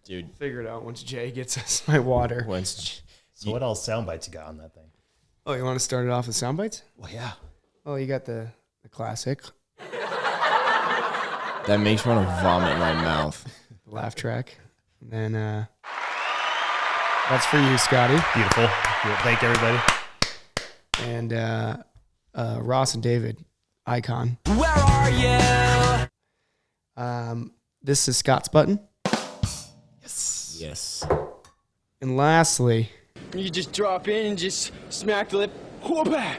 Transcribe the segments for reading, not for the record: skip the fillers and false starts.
Dude. Figure it out once Jay gets us my water. So what else sound bites you got on that thing? Oh, you want to start it off with sound bites? Well, yeah. Oh, you got the classic. That makes me want to vomit in my mouth. The laugh track. And then that's for you, Scotty. Beautiful. Thank you, everybody. And Ross and David, Icon. Where are you? This is Scott's button. Yes. And lastly, You just drop in and just smack the lip. Whoop-ah!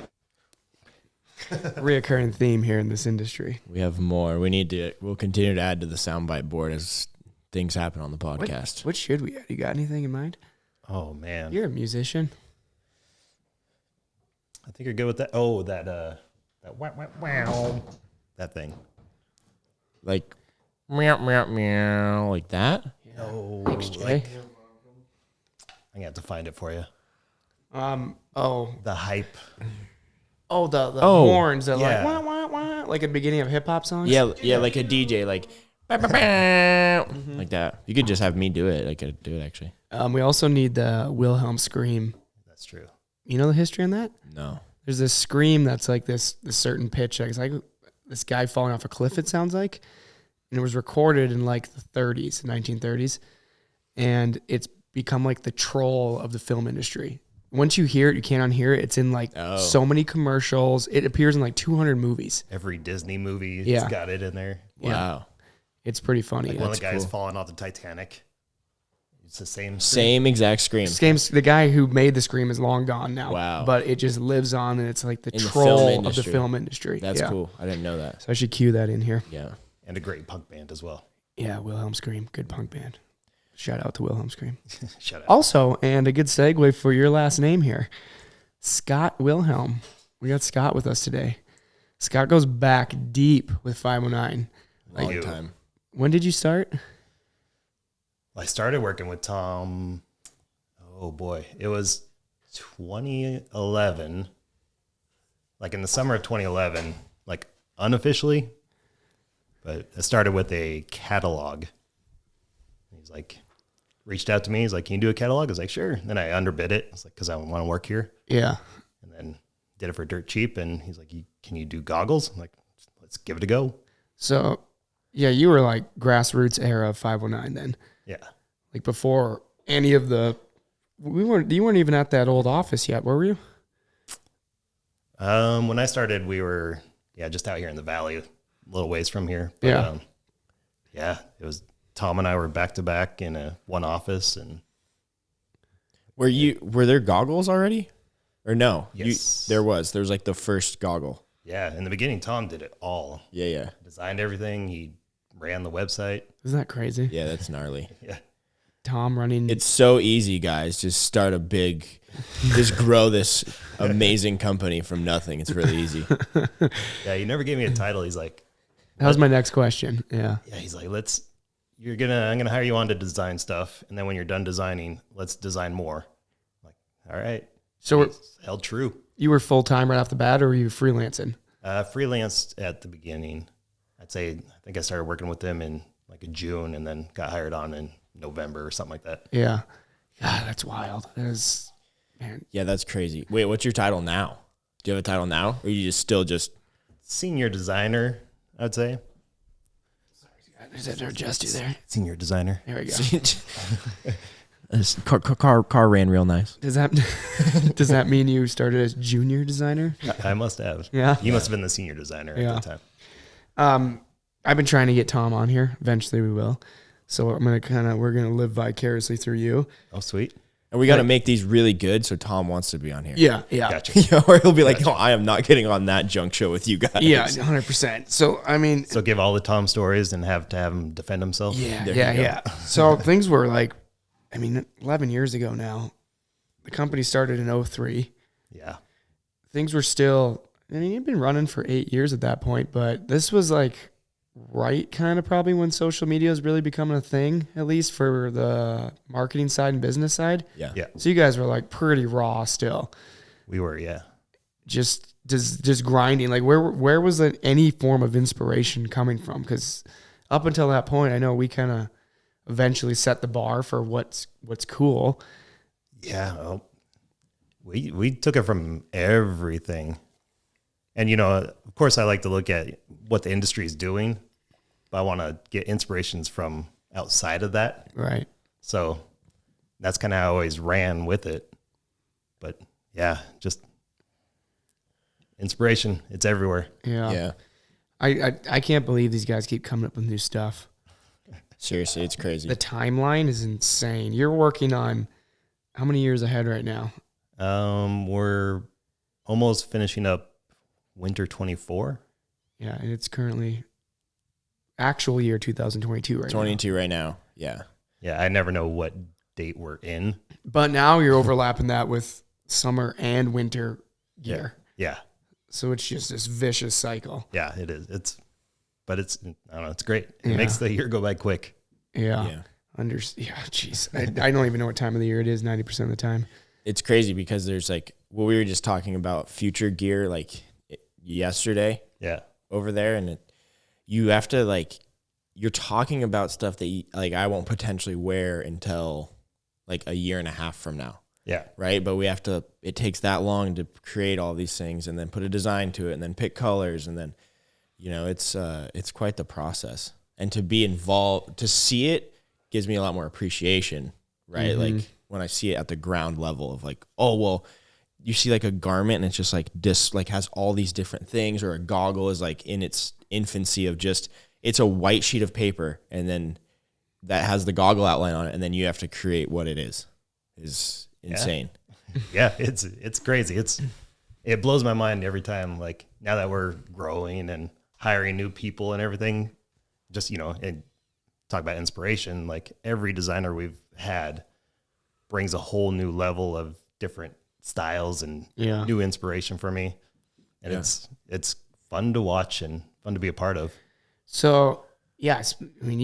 reoccurring theme here in this industry. We have more. We'll continue to add to the soundbite board as things happen on the podcast. What should we add? You got anything in mind? Oh, man. You're a musician. I think you're good with that. Oh, that wow, wow, wow. That thing. Like, meow, meow, meow, like that? Oh, Thanks, Jay. I'm going to have to find it for you. Oh, The hype. the Oh, horns that yeah. like wah wah wah, like at the beginning of hip hop songs. Yeah, like a DJ, like, bah, bah, bah, like that. You could just have me do it. I could do it, actually. We also need the Wilhelm scream. That's true. You know the history on that? No. There's this scream that's like this certain pitch. It's like this guy falling off a cliff, it sounds like. And it was recorded in like the 30s, 1930s. And it's become like the troll of the film industry. Once you hear it, you can't unhear it. It's in like so many commercials. It appears in like 200 movies. Every Disney movie has Yeah. got it in there. Wow. It's pretty funny. Like one of the guys cool. falling off the Titanic. It's the same. Same exact scream. The guy who made the scream is long gone now. Wow. But it just lives on, and it's like the In the troll film of the industry. film industry. That's Yeah. cool. I didn't know that. So I should cue that in here. Yeah. And a great punk band as well. Yeah, Wilhelm Scream. Good punk band. Shout out to Wilhelm Scream. Shut up. Also, and a good segue for your last name here, Scott Wilhelm. We got Scott with us today. Scott goes back deep with 509. Long you. time. When did you start? I started working with Tom. Oh boy, it was 2011. Like in the summer of 2011, like unofficially, but it started with a catalog. He's like, reached out to me. He's like, "Can you do a catalog?" I was like, "Sure." Then I underbid it. I was like, "Cause I want to work here," Yeah. and then did it for dirt cheap. And he's like, "Can you do goggles?" I'm like, "Let's give it a go." So, yeah, you were like grassroots era of 509 then. Yeah. Like before any of the, you weren't even at that old office yet, were you? When I started, we were just out here in the valley, a little ways from here. But, Yeah. It was Tom and I were back to back in one office, and Were there goggles already? Or no? Yes. There was like the first goggle. in the beginning, Tom did it all. Yeah. Designed everything. He ran the website. Isn't that crazy? Yeah, that's gnarly. Yeah. Tom running. It's so easy, guys. Just just grow this amazing company from nothing. It's really easy. Yeah, he never gave me a title. He's like, That was my next question. Yeah. he's like, I'm gonna hire you on to design stuff, and then when you're done designing, let's design more. I'm like, all right. So It's held true. you were full time right off the bat, or were you freelancing? Freelanced at the beginning. I think I started working with them in like June, and then got hired on in November or something like that. Yeah. God, that's wild. That is, man. Yeah, that's crazy. Wait, what's your title now? Do you have a title now? Or are you still Senior designer, I'd say. Is that just you there? Senior designer. There we go. This car ran real nice. Does that mean you started as junior designer? I must have. Yeah. You must have been the senior designer at the time. I've been trying to get Tom on here. Eventually we will. So we're gonna live vicariously through you. Oh, sweet. And we got to make these really good, so Tom wants to be on here. Yeah. Gotcha. Or he'll be like, no, I am not getting on that junk show with you guys. Yeah, 100%. So I mean, So give all the Tom stories and have him defend himself. yeah. So things were like, 11 years ago now. The company started in 2003. Yeah. Things were still, you'd been running for 8 years at that point, but this was like right kind of probably when social media is really becoming a thing, at least for the marketing side and business side. Yeah. Yeah. So you guys were like pretty raw still. We were, yeah. Just grinding. Like where was any form of inspiration coming from? Because up until that point, I know we kind of eventually set the bar for what's cool. Yeah. We took it from everything. And, you know, of course, I like to look at what the industry is doing, but I want to get inspirations from outside of that. Right. So that's kind of how I always ran with it. But yeah, just inspiration. It's everywhere. Yeah. Yeah. I can't believe these guys keep coming up with new stuff. Seriously, it's crazy. The timeline is insane. You're working on how many years ahead right now? We're almost finishing up winter 24. Yeah, and it's currently actual year 2022 right 22 right now. Yeah. Yeah, I never know what date we're in. now. But now you're overlapping that with summer and winter gear. Yeah. So it's just this vicious cycle. Yeah, it is. But it's, I don't know, it's great. It Yeah. makes the year go by quick. Yeah. Yeah. Jeez. I don't even know what time of the year it is 90% of the time. It's crazy because there's like, well, we were just talking about future gear like yesterday Yeah. over there. And you have to like, you're talking about stuff that like I won't potentially wear until like a year and a half from now. Yeah. Right. But we have to, it takes that long to create all these things and then put a design to it and then pick colors. And then, you know, it's quite the process. And to be involved, to see it gives me a lot more appreciation, right? Mm-hmm. Like when I see it at the ground level of like, oh, well, you see like a garment and it's just like this, like has all these different things, or a goggle is like in its infancy of just, it's a white sheet of paper and then that has the goggle outline on it. And then you have to create what it is insane. Yeah. It's crazy. It blows my mind every time. Like now that we're growing and hiring new people and everything, just, you know, and talk about inspiration, like every designer we've had brings a whole new level of different styles and new inspiration for me. And it's fun to watch and fun to be a part of. So, yes, I mean,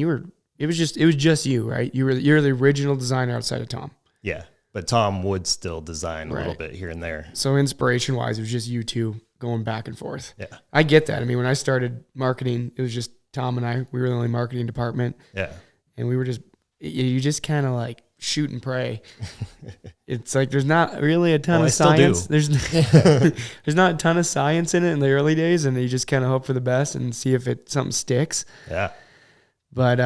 it was just you, right? You're the original designer outside of Tom. Yeah. But Tom would still design a little Right. bit here and there. So inspiration wise, it was just you two going back and forth. Yeah. I get that. I mean, when I started marketing, it was just Tom and I. We were the only marketing department. Yeah. And we were just, you just kind of like shoot and pray. It's like there's not really a ton I of still science. do. There's not a ton of science in it in the early days, and you just kind of hope for the best and see if something sticks. Yeah. But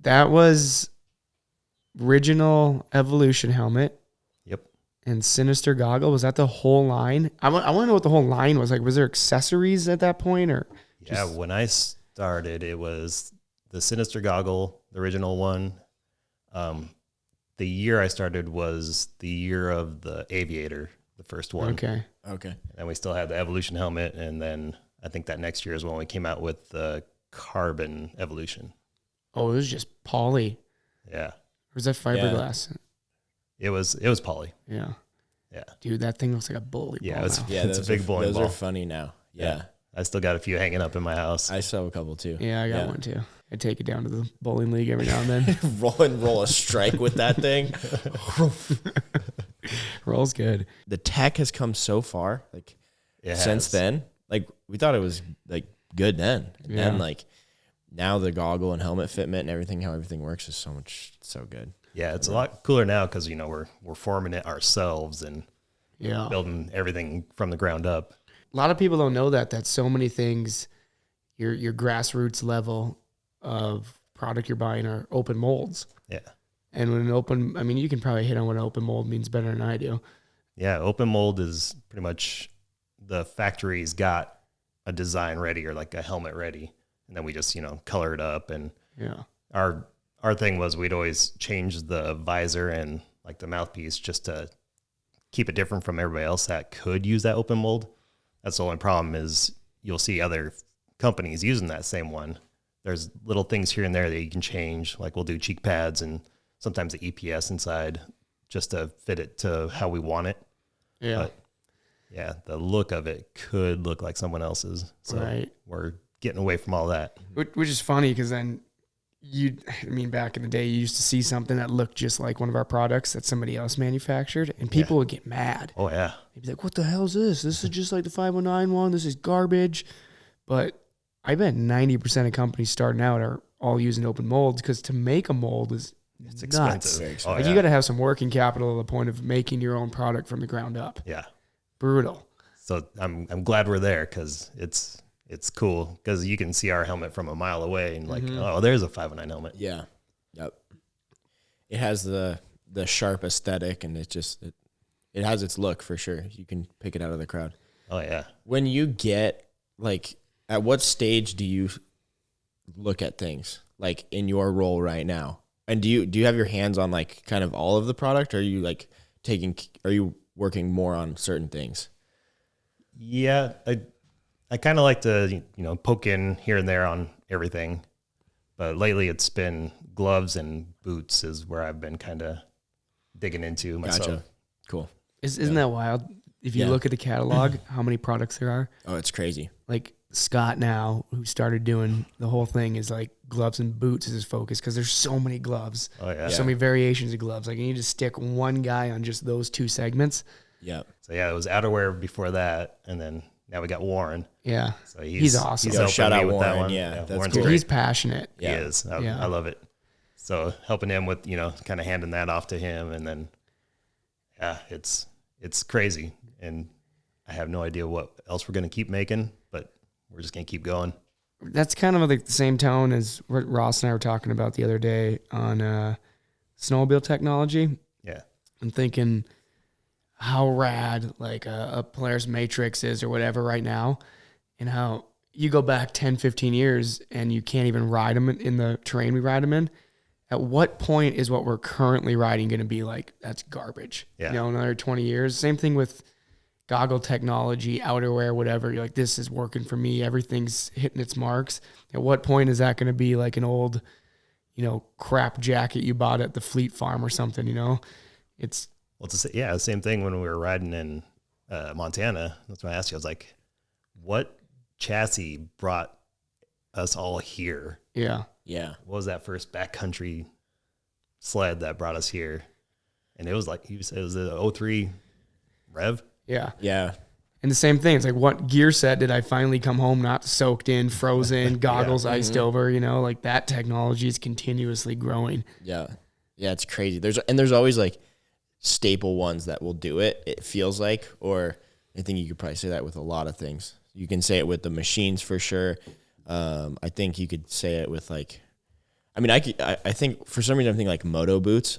that was original Evolution helmet. Yep. And Sinister goggle. Was that the whole line? I want to know what the whole line was like. Was there accessories at that point, or? Yeah, when I started, it was the Sinister goggle, the original one. The year I started was the year of the Aviator, the first one. Okay. And we still had the Evolution helmet, and then I think that next year is when we came out with the Carbon Evolution. Oh, it was just poly. Yeah, Or was that fiberglass? it was poly. Yeah. Yeah, Dude, that thing looks like a bowling yeah, ball it's, now. Yeah, it's a big bowling those ball. are funny now. Yeah. I still got a few hanging up in my house. I still have a couple too. Yeah, I got one too. I take it down to the bowling league every now and then. roll a strike with that thing. Rolls good. The tech has come so far, like It since has. then. Like we thought it was like good then. And Yeah. then like now the goggle and helmet fitment and everything, how everything works is so good. Yeah, it's a lot cooler now because, you know, we're forming it ourselves and Yeah. building everything from the ground up. A lot of people don't know that so many things, your grassroots level of product you're buying are open molds. Yeah. And when I mean, you can probably hit on what an open mold means better than I do. Yeah, open mold is pretty much the factory's got a design ready or like a helmet ready, and then we just, you know, color it up. And Yeah. our thing was we'd always change the visor and like the mouthpiece just to keep it different from everybody else that could use that open mold. That's the only problem is you'll see other companies using that same one. There's little things here and there that you can change. Like we'll do cheek pads and sometimes the EPS inside just to fit it to how we want it. Yeah. But yeah, the look of it could look like someone else's. So Right. we're getting away from all that. Which is funny because then back in the day, you used to see something that looked just like one of our products that somebody else manufactured, and people would get mad. Oh, yeah. They'd be like, what the hell is this? This is just like the 509 one. This is garbage. But I bet 90% of companies starting out are all using open molds because to make a mold is It's nuts. expensive. Oh, Like yeah. you got to have some working capital to the point of making your own product from the ground up. Yeah. Brutal. So I'm glad we're there because it's cool because you can see our helmet from a mile away and like, oh, there's a 509 helmet. Yeah. Yep. It has the sharp aesthetic, and it has its look for sure. You can pick it out of the crowd. Oh yeah. When you get like, at what stage do you look at things like in your role right now? And do you have your hands on like kind of all of the product? Or are you like are you working more on certain things? Yeah. I kind of like to, poke in here and there on everything. But lately it's been gloves and boots is where I've been kind of digging into myself. Gotcha. Cool. Isn't that wild? If you Yeah. look at the catalog, how many products there are? Oh, it's crazy. Like Scott now, who started doing the whole thing, is like gloves and boots is his focus because there's so many gloves. Oh yeah. There's so many variations of gloves. Like you need to stick one guy on just those two segments. Yep. So yeah, it was outerwear before that, and then now we got Warren. Yeah. So He's awesome. He's Yo, helping shout me out with that Warren. one. Yeah, that's Warren's cool. Dude, great. he's passionate. He is. Yeah. I love it. So helping him with, kind of handing that off to him, and then, yeah, it's crazy, and I have no idea what else we're gonna keep making, but we're just gonna keep going. That's kind of like the same tone as what Ross and I were talking about the other day on Snowmobile Technology. Yeah. I'm thinking how rad like a Polaris Matrix is or whatever right now, and how you go back 10, 15 years and you can't even ride them in the terrain we ride them in. At what point is what we're currently riding going to be like, that's garbage? Yeah. Another 20 years. Same thing with goggle technology, outerwear, whatever. You're like, this is working for me. Everything's hitting its marks. At what point is that going to be like an old, crap jacket you bought at the Fleet Farm or something, It's The same thing when we were riding in Montana. That's when I asked you. I was like, what chassis brought us all here? yeah. Yeah. What was that first backcountry sled that brought us here? And it was like, it was the 03 Rev. Yeah. Yeah. And the same thing. It's like, what gear set did I finally come home not soaked in, frozen, goggles iced over, like that technology is continuously growing. Yeah. Yeah. It's crazy. There's always like staple ones that will do it. It feels like, or I think you could probably say that with a lot of things. You can say it with the machines for sure. I think you could say it with like, I think for some reason I'm thinking like moto boots.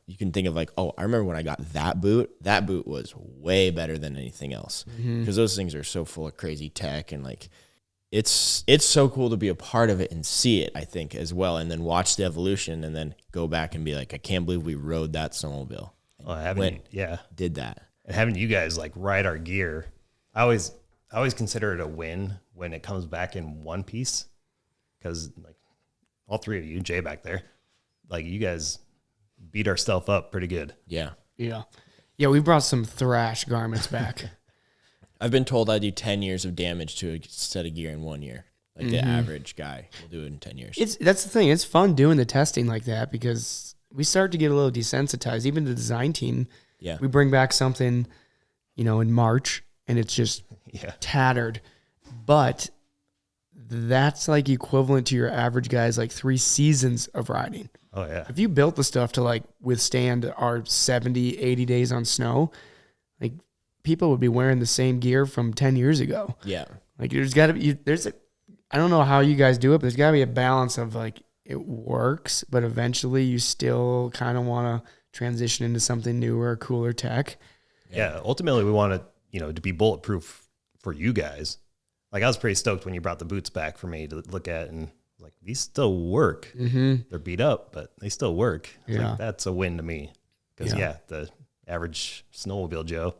You can think of like, oh, I remember when I got that boot. That boot was way better than anything else because those things are so full of crazy tech, and like it's so cool to be a part of it and see it, I think, as well, and then watch the evolution and then go back and be like, I can't believe we rode that snowmobile. Did that. And having you guys like ride our gear, I always consider it a win when it comes back in one piece, because like all three of you, Jay back there, like you guys beat our stuff up pretty good. Yeah. Yeah. Yeah, we brought some thrash garments back. I've been told I do 10 years of damage to a set of gear in 1 year. Like the average guy will do it in 10 years. That's the thing. It's fun doing the testing like that because we start to get a little desensitized. Even the design team, Yeah. we bring back something, in March, and it's just tattered. But that's like equivalent to your average guy's like 3 seasons of riding. Oh yeah. If you built the stuff to like withstand our 70, 80 days on snow, like people would be wearing the same gear from 10 years ago. Yeah. Like there's got to be, I don't know how you guys do it, but there's got to be a balance of like it works, but eventually you still kind of want to transition into something newer, cooler tech. Yeah. Ultimately, we want to, to be bulletproof for you guys. Like I was pretty stoked when you brought the boots back for me to look at, and like these still work. Mm-hmm. They're beat up, but they still work. Yeah. Like, that's a win to me. Because the average snowmobile Joe,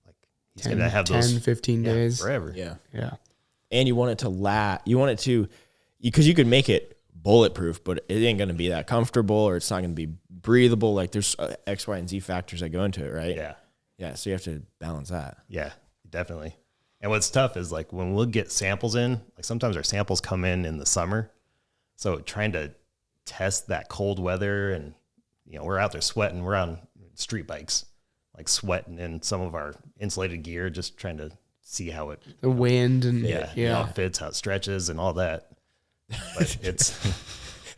like he's going to have 10, those 15 days. forever. Yeah. Yeah. And you want it to last. You want it to, because you could make it bulletproof, but it ain't going to be that comfortable, or it's not going to be breathable. Like there's X, Y, and Z factors that go into it, right? Yeah. Yeah. So you have to balance that. Yeah, definitely. And what's tough is like when we'll get samples in, like sometimes our samples come in the summer. So trying to test that cold weather, and, we're out there sweating. We're on street bikes, like sweating in some of our insulated gear, just trying to see how it, The wind and how it fits, how it stretches and all that. but it's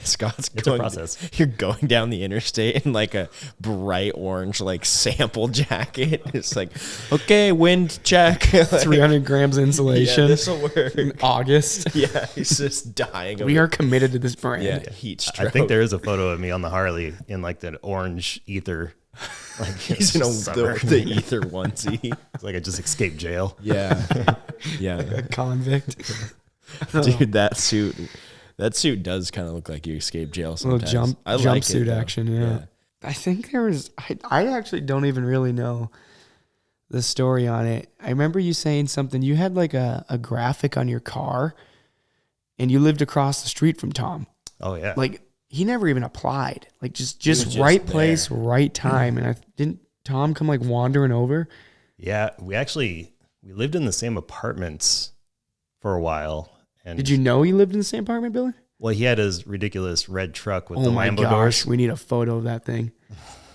Scott's it's a going, process. You're going down the interstate in like a bright orange like sample jacket. It's like, okay, wind check. Like, 300 grams insulation. Yeah, this will work. In August. Yeah, he's just dying. We are committed to this brand. Yeah, heat stroke. I think there is a photo of me on the Harley in like that orange ether. Like He's in the ether onesie. It's like I just escaped jail. Yeah, yeah. A convict. Dude, that suit does kind of look like you escaped jail A little sometimes. I like jumpsuit it, though. action, yeah. I think there was, I actually don't even really know the story on it. I remember you saying something, you had like a graphic on your car and you lived across the street from Tom. Oh yeah. Like he never even applied, like just just right there. place, right time. And didn't Tom come like wandering over? Yeah, we lived in the same apartments for a while. And Did you know he lived in the same apartment, Billy? Well, he had his ridiculous red truck with Oh the my Lambo gosh, doors. we need a photo of that thing.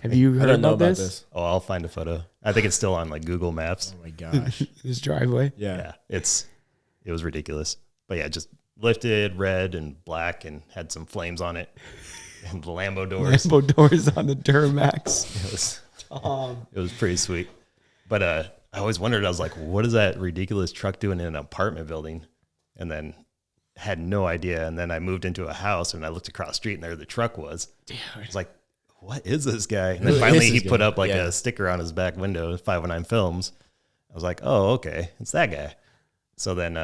Have you I heard don't know about about this? Oh, I'll find a photo. I think it's still on like Google Maps. Oh my gosh. His driveway. Yeah. Yeah, it was ridiculous. But yeah, just lifted red and black and had some flames on it and the Lambo doors. Lambo doors on the Duramax. It was pretty sweet. But I always wondered, I was like, what is that ridiculous truck doing in an apartment building? And then had no idea. And then I moved into a house and I looked across the street and there the truck was. Dude. I was like, what is this guy? And then Who finally is he this put guy? up like Yeah. a sticker on his back window, 509 Films. I was like, oh, okay, it's that guy. So then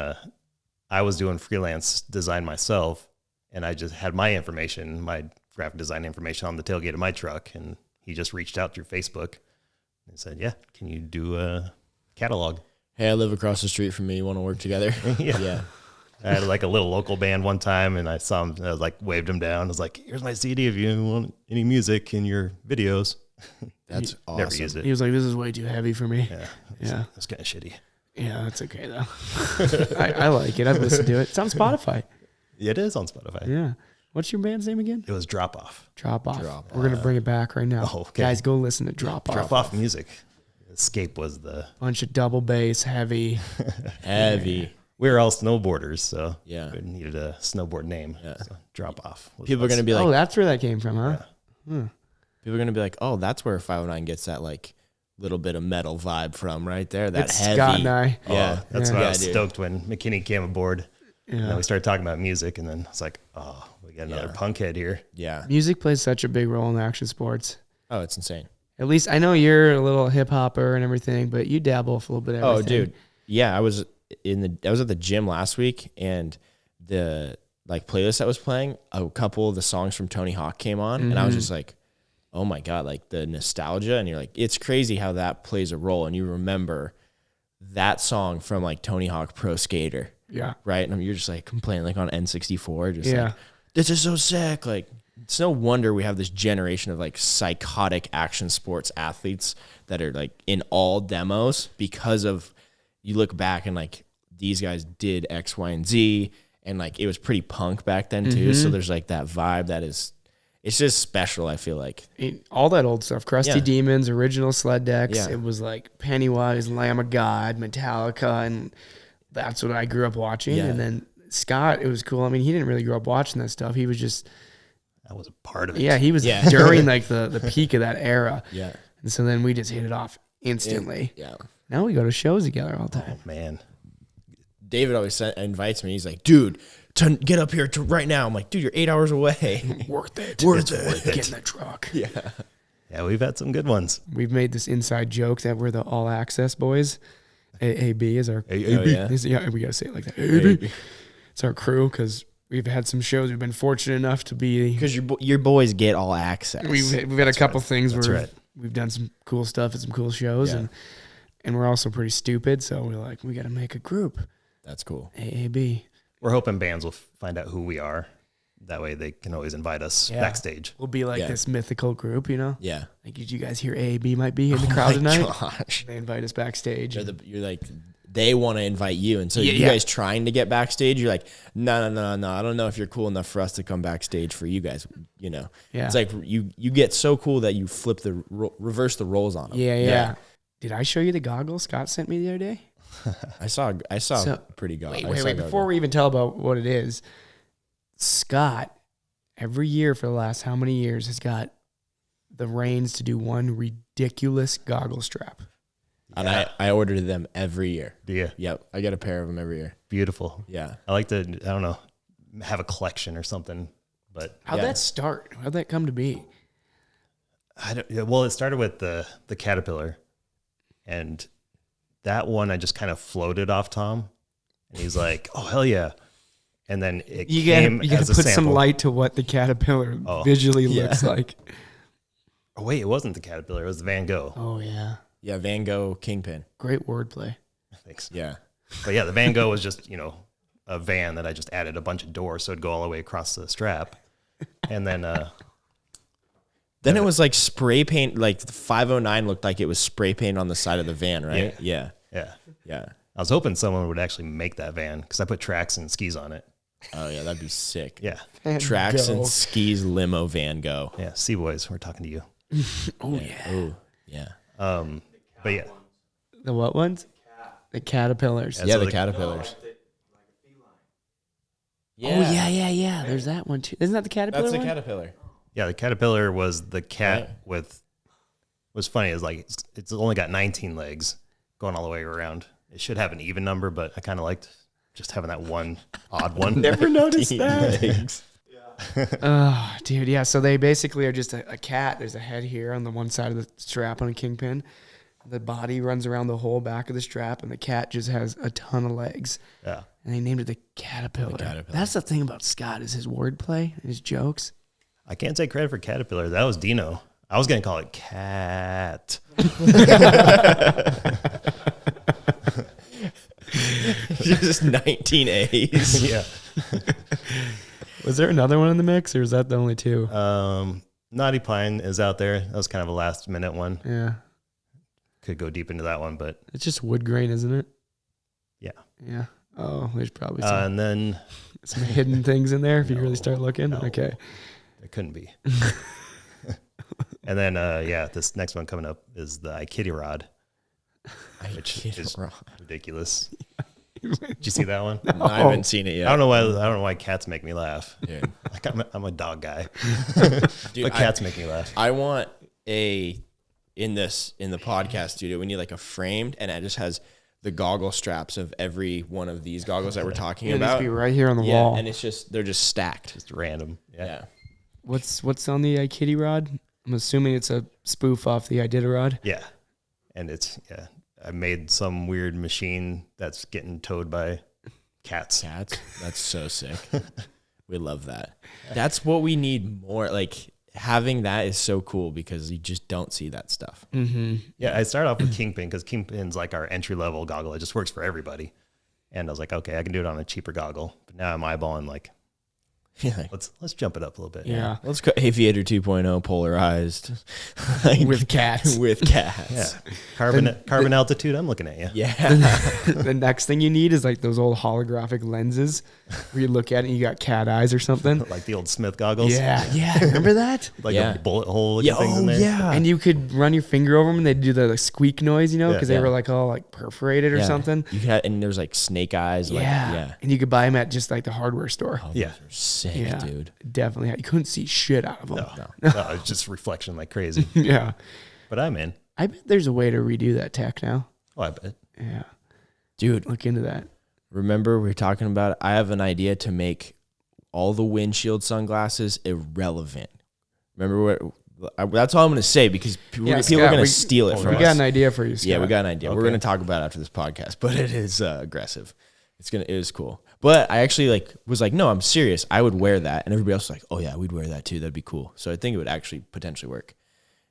I was doing freelance design myself and I just had my information, my graphic design information on the tailgate of my truck. And he just reached out through Facebook and said, yeah, can you do a catalog? Hey, I live across the street from me. You want to work together? Yeah. I had like a little local band one time and I saw him, I was like, waved him down. I was like, here's my CD if you want any music in your videos. That's Never awesome. used it. He was like, this is way too heavy for me. Yeah. Yeah. It's kind of shitty. Yeah, that's okay though. I like it. I've listened to it. It's on Spotify. It is on Spotify. Yeah. What's your band's name again? It was Drop Off. Drop Off. Drop We're going to bring it back right now. Oh, okay. Guys, go listen to Drop Off. Drop Off music. Escape was the. Bunch of double bass, heavy. Heavy. We were all snowboarders, so Yeah. we needed a snowboard name. Yeah. So Drop Off. was People are us. going to be like, Oh, that's where that came from, huh? people are going to be like, oh, that's where 509 gets that like little bit of metal vibe from right there. That It's heavy. Scott and I. Yeah. Oh, that's Yeah. why I Yeah, was dude. stoked when McKinney came aboard. And then Yeah. we started talking about music, and then it's like, oh, we got another Yeah. punk head here. Yeah. Music plays such a big role in action sports. Oh, it's insane. At least I know you're a little hip hopper and everything, but you dabble with a little bit of Oh, everything. dude. Yeah, I was at the gym last week and the like playlist that was playing, a couple of the songs from Tony Hawk came on and I was just like, oh my God, like the nostalgia. And you're like, it's crazy how that plays a role. And you remember that song from like Tony Hawk Pro Skater, Yeah. right? And you're just like playing like on N64, just Yeah. like, this is so sick. Like, it's no wonder we have this generation of like psychotic action sports athletes that are like in all demos because of, you look back and like these guys did X, Y, and Z, and like it was pretty punk back then too. So there's like that vibe that is, it's just special. I feel like All that old stuff. Crusty Yeah. Demons, original sled decks. Yeah. It was like Pennywise, Lamb of God, Metallica, and that's what I grew up watching. Yeah. And then Scott, it was cool. I mean, he didn't really grow up watching that stuff. He was just, I was a part of it. yeah, he was Yeah. during like the peak of that era. yeah, And so then we just hit it off instantly. yeah. Now we go to shows together all the time. Man. David always invites me. He's like, dude, get up here right now. I'm like, dude, you're 8 hours away. Worth it. Worth Get in the truck. Yeah. Yeah, we've had some good ones. We've made this inside joke that we're the all access boys. AAB is our. Oh, yeah. Yeah, we gotta say it like that. AAB. It's our crew because we've had some shows. We've been fortunate enough to be. Because your boys get all access. We've had a couple things That's where right. we've done some cool stuff at some cool shows, Yeah. and we're also pretty stupid. So we're like, we got to make a group. That's cool. AAB. We're hoping bands will find out who we are. That way they can always invite us Yeah. backstage. We'll be like Yeah. this mythical group, you know. Yeah. Like, did you guys hear AAB might be in the Oh crowd my tonight? gosh. They invite us backstage. You're like, they want to invite you. And so Yeah, you yeah. guys trying to get backstage, you're like, no. I don't know if you're cool enough for us to come backstage for you guys. You know, Yeah. it's like you get so cool that you flip reverse the roles on them. Yeah. Did I show you the goggles Scott sent me the other day? I saw So- pretty good. Wait. Before we even tell about what it is, Scott, every year for the last how many years, has got the reins to do one ridiculous goggle strap. And I ordered them every year. Yeah. Yep. I get a pair of them every year. Beautiful. Yeah. I like to, I don't know, have a collection or something. But How'd that start? How'd that come to be? Well, it started with the Caterpillar, and that one I just kind of floated off Tom, and he's like, "Oh hell yeah!" And then it came you gotta as a put sample. some light to what the Caterpillar visually looks like. Oh wait, it wasn't the Caterpillar; it was the Van Gogh. Oh yeah, Yeah. Van Gogh Kingpin. great wordplay. Thanks. Yeah. But yeah, the Van Gogh was just a van that I just added a bunch of doors so it'd go all the way across the strap, and then Then it was like spray paint, like the 509 looked like it was spray paint on the side of the van, right? Yeah. yeah. I was hoping someone would actually make that van because I put tracks and skis on it. Oh, yeah, that'd be sick. Yeah. Tracks Go. and skis limo Van Gogh. Yeah. Sea Boys, we're talking to you. Oh yeah. Oh, yeah. But yeah. The what ones? The Caterpillars. Yeah, Yeah, so the the- Caterpillars. Oh yeah. There's that one too. Isn't that the Caterpillar? That's the one? Caterpillar. Yeah, the Caterpillar was the cat Right. with. What's funny is like it's only got 19 legs going all the way around. It should have an even number, but I kind of liked just having that one odd one. Never noticed that. Legs. Oh, dude, yeah. So they basically are just a cat. There's a head here on the one side of the strap on a Kingpin. The body runs around the whole back of the strap, and the cat just has a ton of legs. Yeah, And they named it the Caterpillar. Caterpillar. That's the thing about Scott is his wordplay and his jokes. I can't take credit for Caterpillar. That was Dino. I was gonna call it Cat. Just 19 A's. Yeah. Was there another one in the mix, or is that the only two? Naughty Pine is out there. That was kind of a last minute one. Yeah. Could go deep into that one, but It's just wood grain, isn't it? yeah. Yeah. Oh, there's probably And then some hidden things in there if you really start looking. no. Okay. it couldn't be. And then this next one coming up is the iKitty rod, which is ridiculous. Did you see that one? No, I haven't seen it yet. I don't know why cats make me laugh. Dude. Like I'm a dog guy, Dude, but cats make me laugh. I want in the podcast studio, we need like a framed, and it just has the goggle straps of every one of these goggles that we're talking It'll just about. be right here on the Yeah, wall. and they're just stacked. Just random. Yeah. What's on the iKitty rod? I'm assuming it's a spoof off the Iditarod. Yeah. And I made some weird machine that's getting towed by cats. Cats. That's so sick. We love that. That's what we need more. Like having that is so cool because you just don't see that stuff. Mm-hmm. Yeah, I started off with Kingpin because Kingpin's like our entry level goggle. It just works for everybody. And I was like, okay, I can do it on a cheaper goggle. But now I'm eyeballing like, Yeah. let's jump it up a little bit. Yeah. Let's go Aviator 2.0 polarized. With cats. With cats. Yeah. Carbon altitude, I'm looking at you. Yeah. The next thing you need is like those old holographic lenses where you look at it and you got cat eyes or something. Like the old Smith goggles. Yeah. Remember that? Like Yeah. a bullet hole Yeah, looking things in there. yeah. And you could run your finger over them and they'd do the squeak noise, Yeah. because they were like all like perforated or Yeah. something. You had, and there's like snake eyes. Like, yeah. And you could buy them at just like the hardware store. Oh, Yeah. those are sick, Yeah. dude. Definitely. You couldn't see shit out of them. No, it's just reflection like crazy. Yeah. But I'm in. I bet there's a way to redo that tech now. Oh, I bet. Yeah. Dude, Look into that. remember we were talking about it? I have an idea to make all the windshield sunglasses irrelevant. Remember that's all I'm going to say because people are Scott, going to steal it We from got us. an idea for you, Scott. Yeah, we got an idea. We're Okay. going to talk about it after this podcast, but it is aggressive. It is cool. But I actually was like, no, I'm serious. I would wear that. And everybody else was like, oh yeah, we'd wear that too. That'd be cool. So I think it would actually potentially work.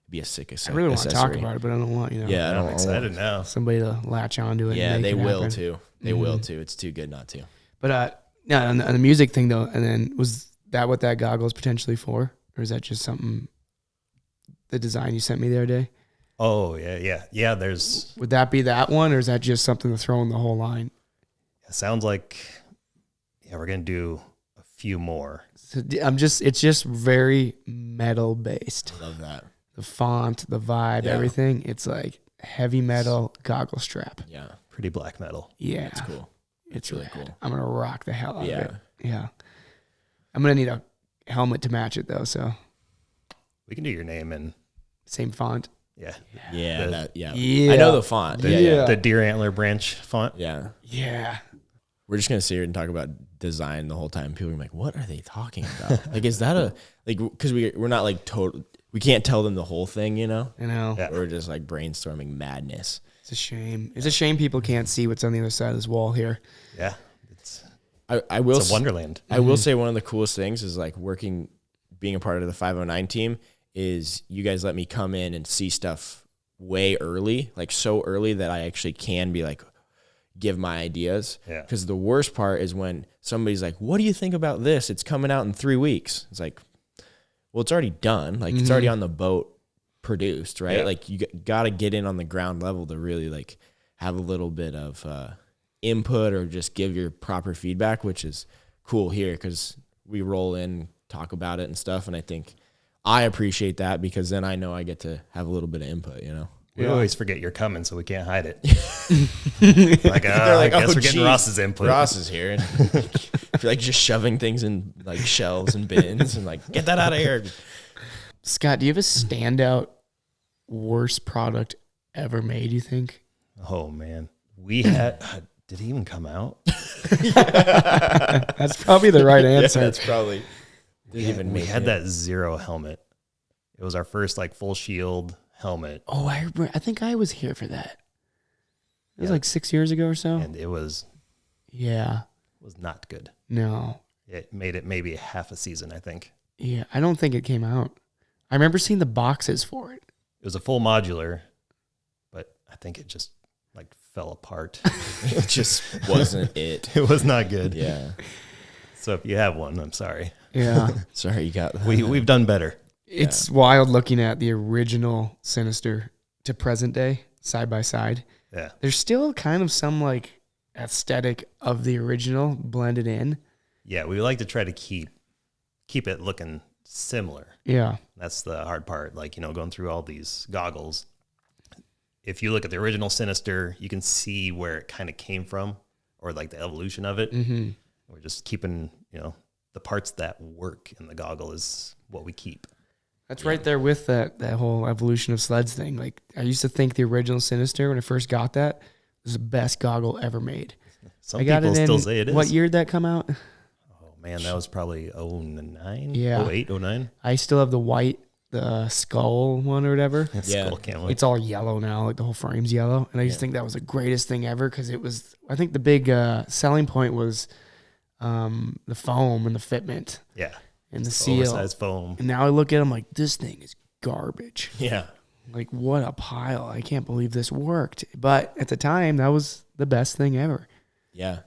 It'd be a sick I really want to talk accessory. about it, but I don't want, Yeah, I I'm don't excited now. somebody to latch onto it. Yeah, and make they it will happen. too. They will too. It's too good not to. But yeah, on the music thing though, and then was that what that goggle is potentially for, or is that just something? The design you sent me the other day. Oh, yeah. There's, Would that be that one, or is that just something to throw in the whole line? it sounds like, we're going to do a few more. So it's just very metal based. Love that. The font, the vibe, Yeah. everything. It's like heavy metal goggle strap. Yeah, Pretty black metal. Yeah, it's cool. It's really rad. cool. I'm gonna rock the hell out Yeah. of it. Yeah. I'm going to need a helmet to match it though. So We can do your name and same font. yeah. Yeah, The- I know the font. Yeah. The deer antler branch font. Yeah. Yeah. We're just gonna sit here and talk about design the whole time. People are like, "What are they talking about?" Like, is that a like? Because we're not like total. We can't tell them the whole thing, you know. I know. Yeah. We're just like brainstorming madness. It's a shame. It's a shame people can't see what's on the other side of this wall here. Yeah. It's I will a wonderland. I will say one of the coolest things is like being a part of the 509 team is you guys let me come in and see stuff way early, like so early that I actually can be like, give my ideas. Yeah. Because the worst part is when somebody's like, what do you think about this? It's coming out in 3 weeks. It's like, well, it's already done. Like it's already on the boat produced, right? Yeah. Like you got to get in on the ground level to really like have a little bit of input or just give your proper feedback, which is cool here because we roll in, talk about it and stuff. And I think I appreciate that because then I know I get to have a little bit of input, you know? We always forget you're coming, so we can't hide it. Like, I guess we're getting geez, Ross's input. Ross is here. And if you're like just shoving things in like shelves and bins and like, get that out of here. Scott, do you have a standout worst product ever made, you think? Oh man, we had. Did he even come out? That's probably the right answer. Yeah, that's probably. We had that Zero helmet. It was our first like full shield helmet, Oh, I remember. I think I was here for that. It was like 6 years ago or so. and it was Yeah. not good. No. It made it maybe half a season, I think. Yeah. I don't think it came out. I remember seeing the boxes for it. It was a full modular, but I think it just like fell apart. It just wasn't it. It was not good. Yeah. So if you have one, I'm sorry. Yeah. Sorry, you got We've done better. It's wild looking at the original Sinister to present day side by side. Yeah. There's still kind of some like aesthetic of the original blended in. Yeah, we like to try to keep it looking similar. Yeah. That's the hard part. Like, going through all these goggles. If you look at the original Sinister, you can see where it kind of came from or like the evolution of it. Mm-hmm. We're just keeping, the parts that work in the goggle is what we keep. That's right there with that whole evolution of sleds thing. Like I used to think the original Sinister when I first got that was the best goggle ever made. Some I got people it in, still say it is. what year did that come out? Oh, man, that was probably 09? Yeah. 08, 09? I still have the skull one or whatever. Yeah. Skull can't wait. It's all yellow now, like the whole frame's yellow. And I just think that was the greatest thing ever because it was, I think the big selling point was the foam and the fitment Yeah. and the seal. Oversized foam. And now I look at it, I'm like, this thing is garbage. Yeah. Like, what a pile. I can't believe this worked. But at the time, that was the best thing ever. Yeah.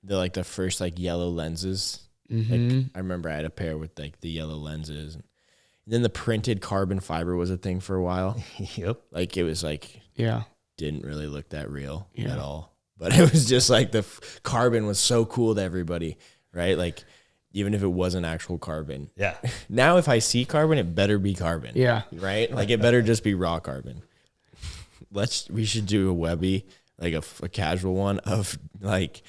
The first like yellow lenses. Mm-hmm. Like I remember I had a pair with like the yellow lenses. And then the printed carbon fiber was a thing for a while. Yep. Like it was like Yeah. didn't really look that real Yeah. at all. But it was just like the carbon was so cool to everybody, right? Like even if it wasn't actual carbon. Yeah. Now if I see carbon, it better be carbon. Yeah. Right? Like it better just be raw carbon. We should do a Webby, like a casual one of like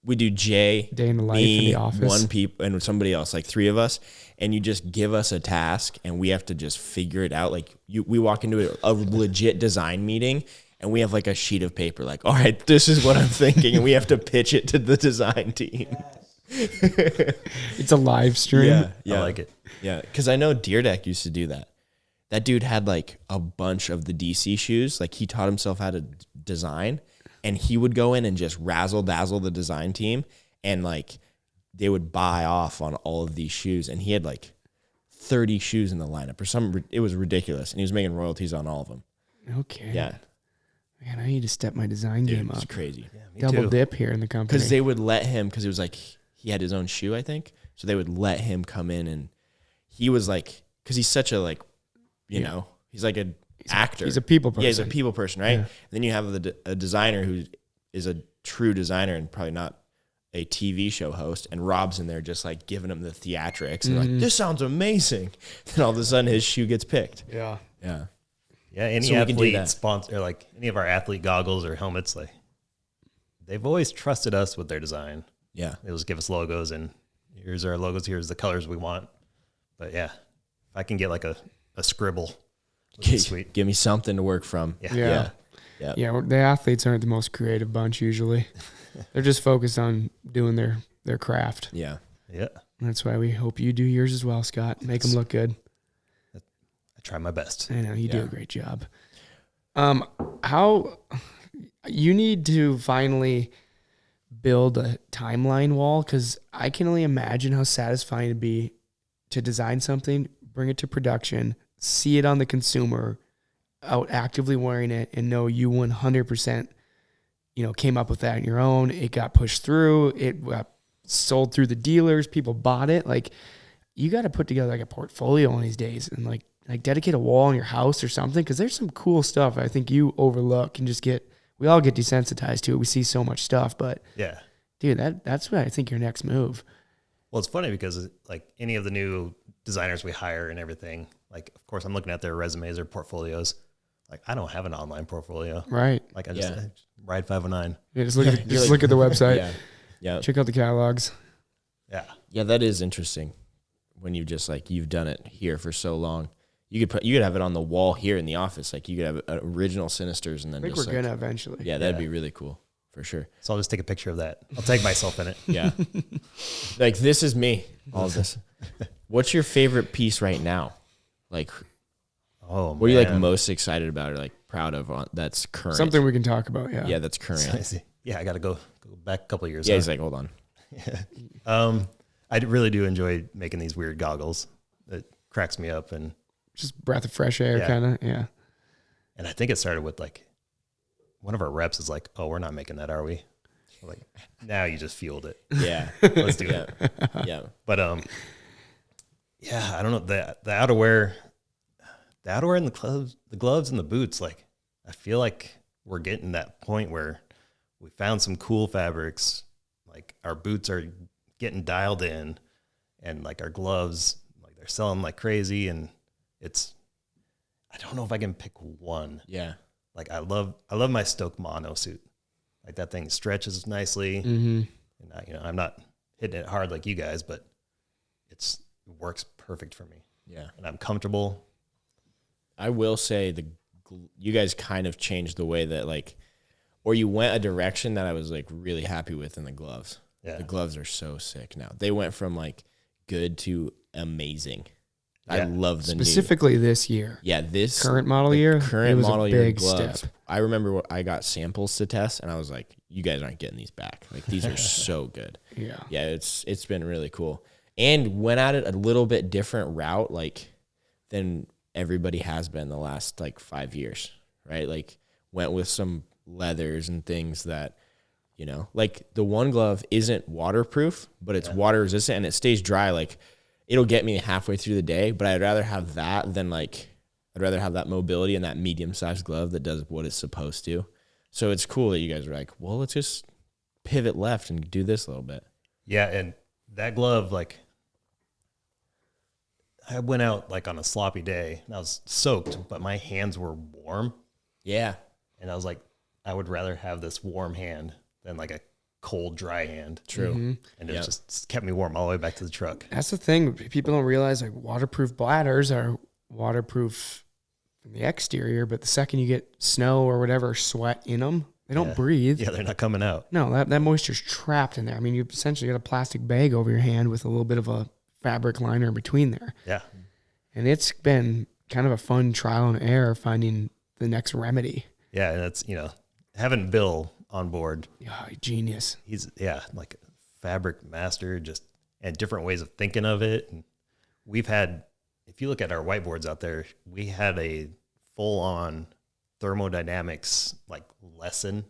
we do Jay, Day in the life me, in the office. one people, and somebody else, like three of us, and you just give us a task, and we have to just figure it out. Like we walk into a legit design meeting, and we have like a sheet of paper, like, all right, this is what I'm thinking, and we have to pitch it to the design team. It's a live stream. Yeah, I like it. Yeah, because I know Deer Deck used to do that. That dude had like a bunch of the DC shoes. Like he taught himself how to design, and he would go in and just razzle dazzle the design team, and like they would buy off on all of these shoes. And he had like 30 shoes in the lineup or it was ridiculous. And he was making royalties on all of them. Okay. Yeah. Man, I need to step my design Dude, game it's up. crazy. Yeah, me Double too. dip here in the company. Because they would let him, because it was like he had his own shoe, I think. So they would let him come in, and he was like, because he's such a like, you know, he's like an actor. He's a people person. Yeah, he's a people person, right? Yeah. Then you have a designer who is a true designer and probably not a TV show host, and Rob's in there just like giving him the theatrics and like, this sounds amazing. Then all of a sudden his shoe gets picked. Yeah. Yeah. Yeah, any So we can do athlete that. sponsor, or like any of our athlete goggles or helmets, like they've always trusted us with their design. Yeah. They just give us logos, and here's our logos, here's the colors we want. But yeah, if I can get like a scribble, sweet. Give me something to work from. Yeah. The athletes aren't the most creative bunch usually. They're just focused on doing their craft. Yeah. Yeah. That's why we hope you do yours as well, Scott. Make them look good. I try my best. I know you do a great job. How you need to finally build a timeline wall, because I can only imagine how satisfying it'd be to design something, bring it to production, see it on the consumer out actively wearing it, and know you 100%, came up with that on your own. It got pushed through. It got sold through the dealers. People bought it. Like, you got to put together like a portfolio one of these days and like dedicate a wall in your house or something, because there's some cool stuff I think you overlook and we all get desensitized to it. We see so much stuff, but yeah, dude, that's what I think your next move. Well, it's funny because like any of the new designers we hire and everything, like, of course, I'm looking at their resumes or portfolios. Like, I don't have an online portfolio. Right. Like, I just ride 509. Yeah, just look at the website. Yeah. Check out the catalogs. Yeah. Yeah, that is interesting. When you just you've done it here for so long, you could have it on the wall here in the office. Like, you could have original Sinisters, and then I think we're gonna eventually. Yeah, that'd be really cool for sure. So I'll just take a picture of that. I'll tag myself in it. Yeah. Like, this is me. All of this. What's your favorite piece right now? Like, oh, what are you most excited about or proud of that's current? Something we can talk about. Yeah. Yeah, that's current. Yeah, I got to go back a couple of years. Yeah, he's like, hold on. Yeah. I really do enjoy making these weird goggles. It cracks me up, and just breath of fresh air, kind of. Yeah. And I think it started with one of our reps is like, "Oh, we're not making that, are we?" We're like, now you just fueled it. Yeah, let's do it. Yeah. But yeah, I don't know, the outerwear and the gloves and the boots. Like, I feel like we're getting that point where we found some cool fabrics. Like, our boots are getting dialed in, and like our gloves, like they're selling like crazy. And I don't know if I can pick one. Yeah. Like, I love my Stoke mono suit. Like, that thing stretches nicely. Mm-hmm. And I'm not hitting it hard like you guys, but it works perfect for me. Yeah. And I'm comfortable. I will say you guys kind of changed the way that or you went a direction that I was really happy with in the gloves. Yeah. The gloves are so sick now. They went from good to amazing. Yeah. I love the specifically this year. Yeah, this current model year. Current model year gloves. Step. I remember I got samples to test, and I was like, "You guys aren't getting these back. Like, these are so good." Yeah. Yeah, it's been really cool, and went at it a little bit different route than everybody has been the last 5 years, right? Went with some leathers and things that, the one glove isn't waterproof, but it's water resistant and it stays dry. It'll get me halfway through the day, but I'd rather have that than I'd rather have that mobility and that medium-sized glove that does what it's supposed to. So it's cool that you guys are well, let's just pivot left and do this a little bit. Yeah, and that glove, I went out on a sloppy day and I was soaked, but my hands were warm. Yeah. And I was like, I would rather have this warm hand than a cold, dry hand. True. Mm-hmm. And it just kept me warm all the way back to the truck. That's the thing. People don't realize waterproof bladders are waterproof from the exterior, but the second you get snow or whatever sweat in them, they don't breathe. Yeah, they're not coming out. No, that moisture's trapped in there. I mean, you essentially got a plastic bag over your hand with a little bit of a fabric liner in between there. Yeah. And it's been kind of a fun trial and error finding the next remedy. Yeah, and it's, having Bill on board. Yeah, genius. He's, a fabric master, and different ways of thinking of it. And we've had, if you look at our whiteboards out there, we had a full-on thermodynamics lesson.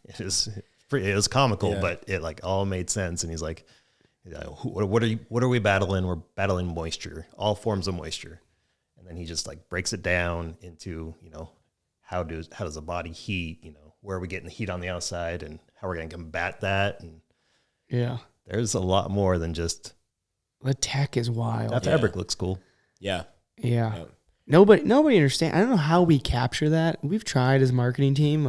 It was comical, but it all made sense. And he's like, what are we battling? We're battling moisture, all forms of moisture. And then he just breaks it down into, how does the body heat, where are we getting the heat on the outside and how we're going to combat that. And yeah, there's a lot more than just the tech is wild. that fabric looks cool. Yeah. Yeah. Nobody understands. I don't know how we capture that. We've tried as a marketing team.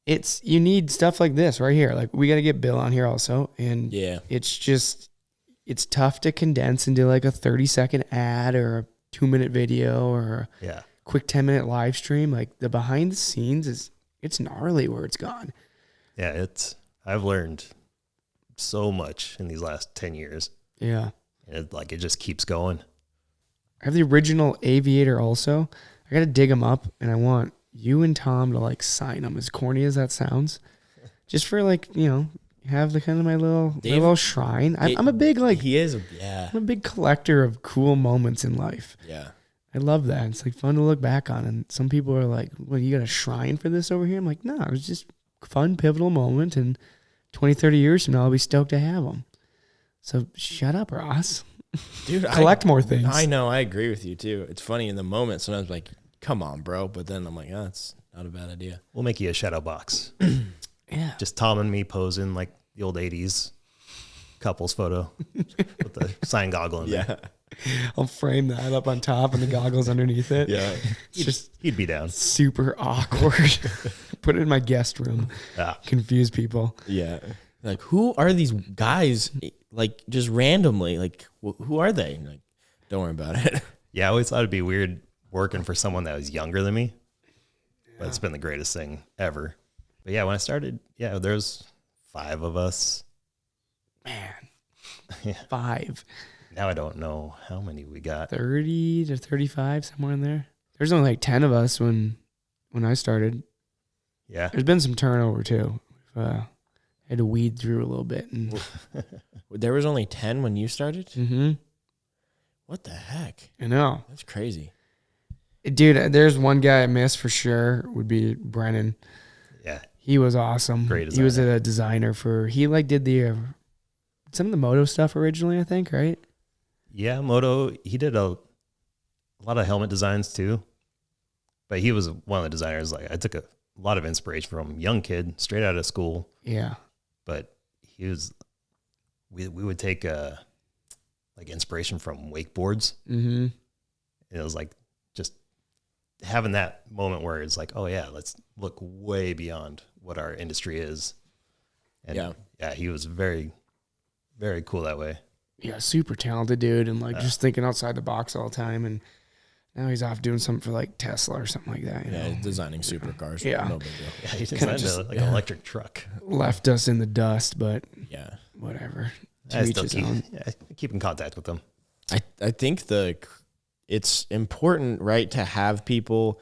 you need stuff like this right here. Like we got to get Bill on here also. And Yeah. it's tough to condense into like a 30-second ad or a 2-minute video or a quick 10-minute live stream. Like the behind the scenes it's gnarly where it's gone. Yeah, I've learned so much in these last 10 years. Yeah. And it just keeps going. I have the original Aviator also. I got to dig them up, and I want you and Tom to like sign them, as corny as that sounds, just for like, have the kind of my little shrine. I'm a big I'm a big collector of cool moments in life. Yeah. I love that. It's like fun to look back on. And some people are like, well, you got a shrine for this over here? I'm like, no, it was just a fun, pivotal moment. And 20, 30 years from now, I'll be stoked to have them. So shut up, Ross. Dude, collect more things. I know. I agree with you too. It's funny in the moment. Sometimes like, come on, bro. But then I'm like, oh, it's not a bad idea. We'll make you a shadow box. Yeah. Just Tom and me posing like the old 80s couples photo with the sign goggle in there. I'll frame that up on top and the goggles underneath it. Yeah. It's just He'd be down. super awkward. Put it in my guest room. Yeah. Confuse people. Yeah. Like, who are these guys? Like, just randomly. Like, who are they? Like, don't worry about it. Yeah, I always thought it'd be weird working for someone that was younger than me. But it's been the greatest thing ever. But yeah, when I started, there's 5 of us. Man. Yeah. 5. Now I don't know how many we got. 30 to 35, somewhere in there. There's only like 10 of us when I started. Yeah. There's been some turnover too. We've had to weed through a little bit. And There was only 10 when you started? mm-hmm. What the heck? I know. That's crazy. Dude, there's one guy I miss for sure would be Brennan. Yeah. He was awesome. Great He was designer. a designer he like did the some of the moto stuff originally, I think, right? Yeah, Moto, he did a lot of helmet designs too. But he was one of the designers. Like I took a lot of inspiration from young kid, straight out of school. Yeah. But he was, we would take like inspiration from wakeboards. Mm-hmm. It was like just having that moment where it's like, oh yeah, let's look way beyond what our industry is. And yeah, he was very, very cool that way. Yeah, super talented dude, and like just thinking outside the box all the time. And now he's off doing something for like Tesla or something like that. You know? He's designing supercars. Yeah. No big deal. Yeah, he designed an electric truck. Left us in the dust, but Yeah. whatever. I To each still his keep, own. keep in contact with them. I think it's important, right, to have people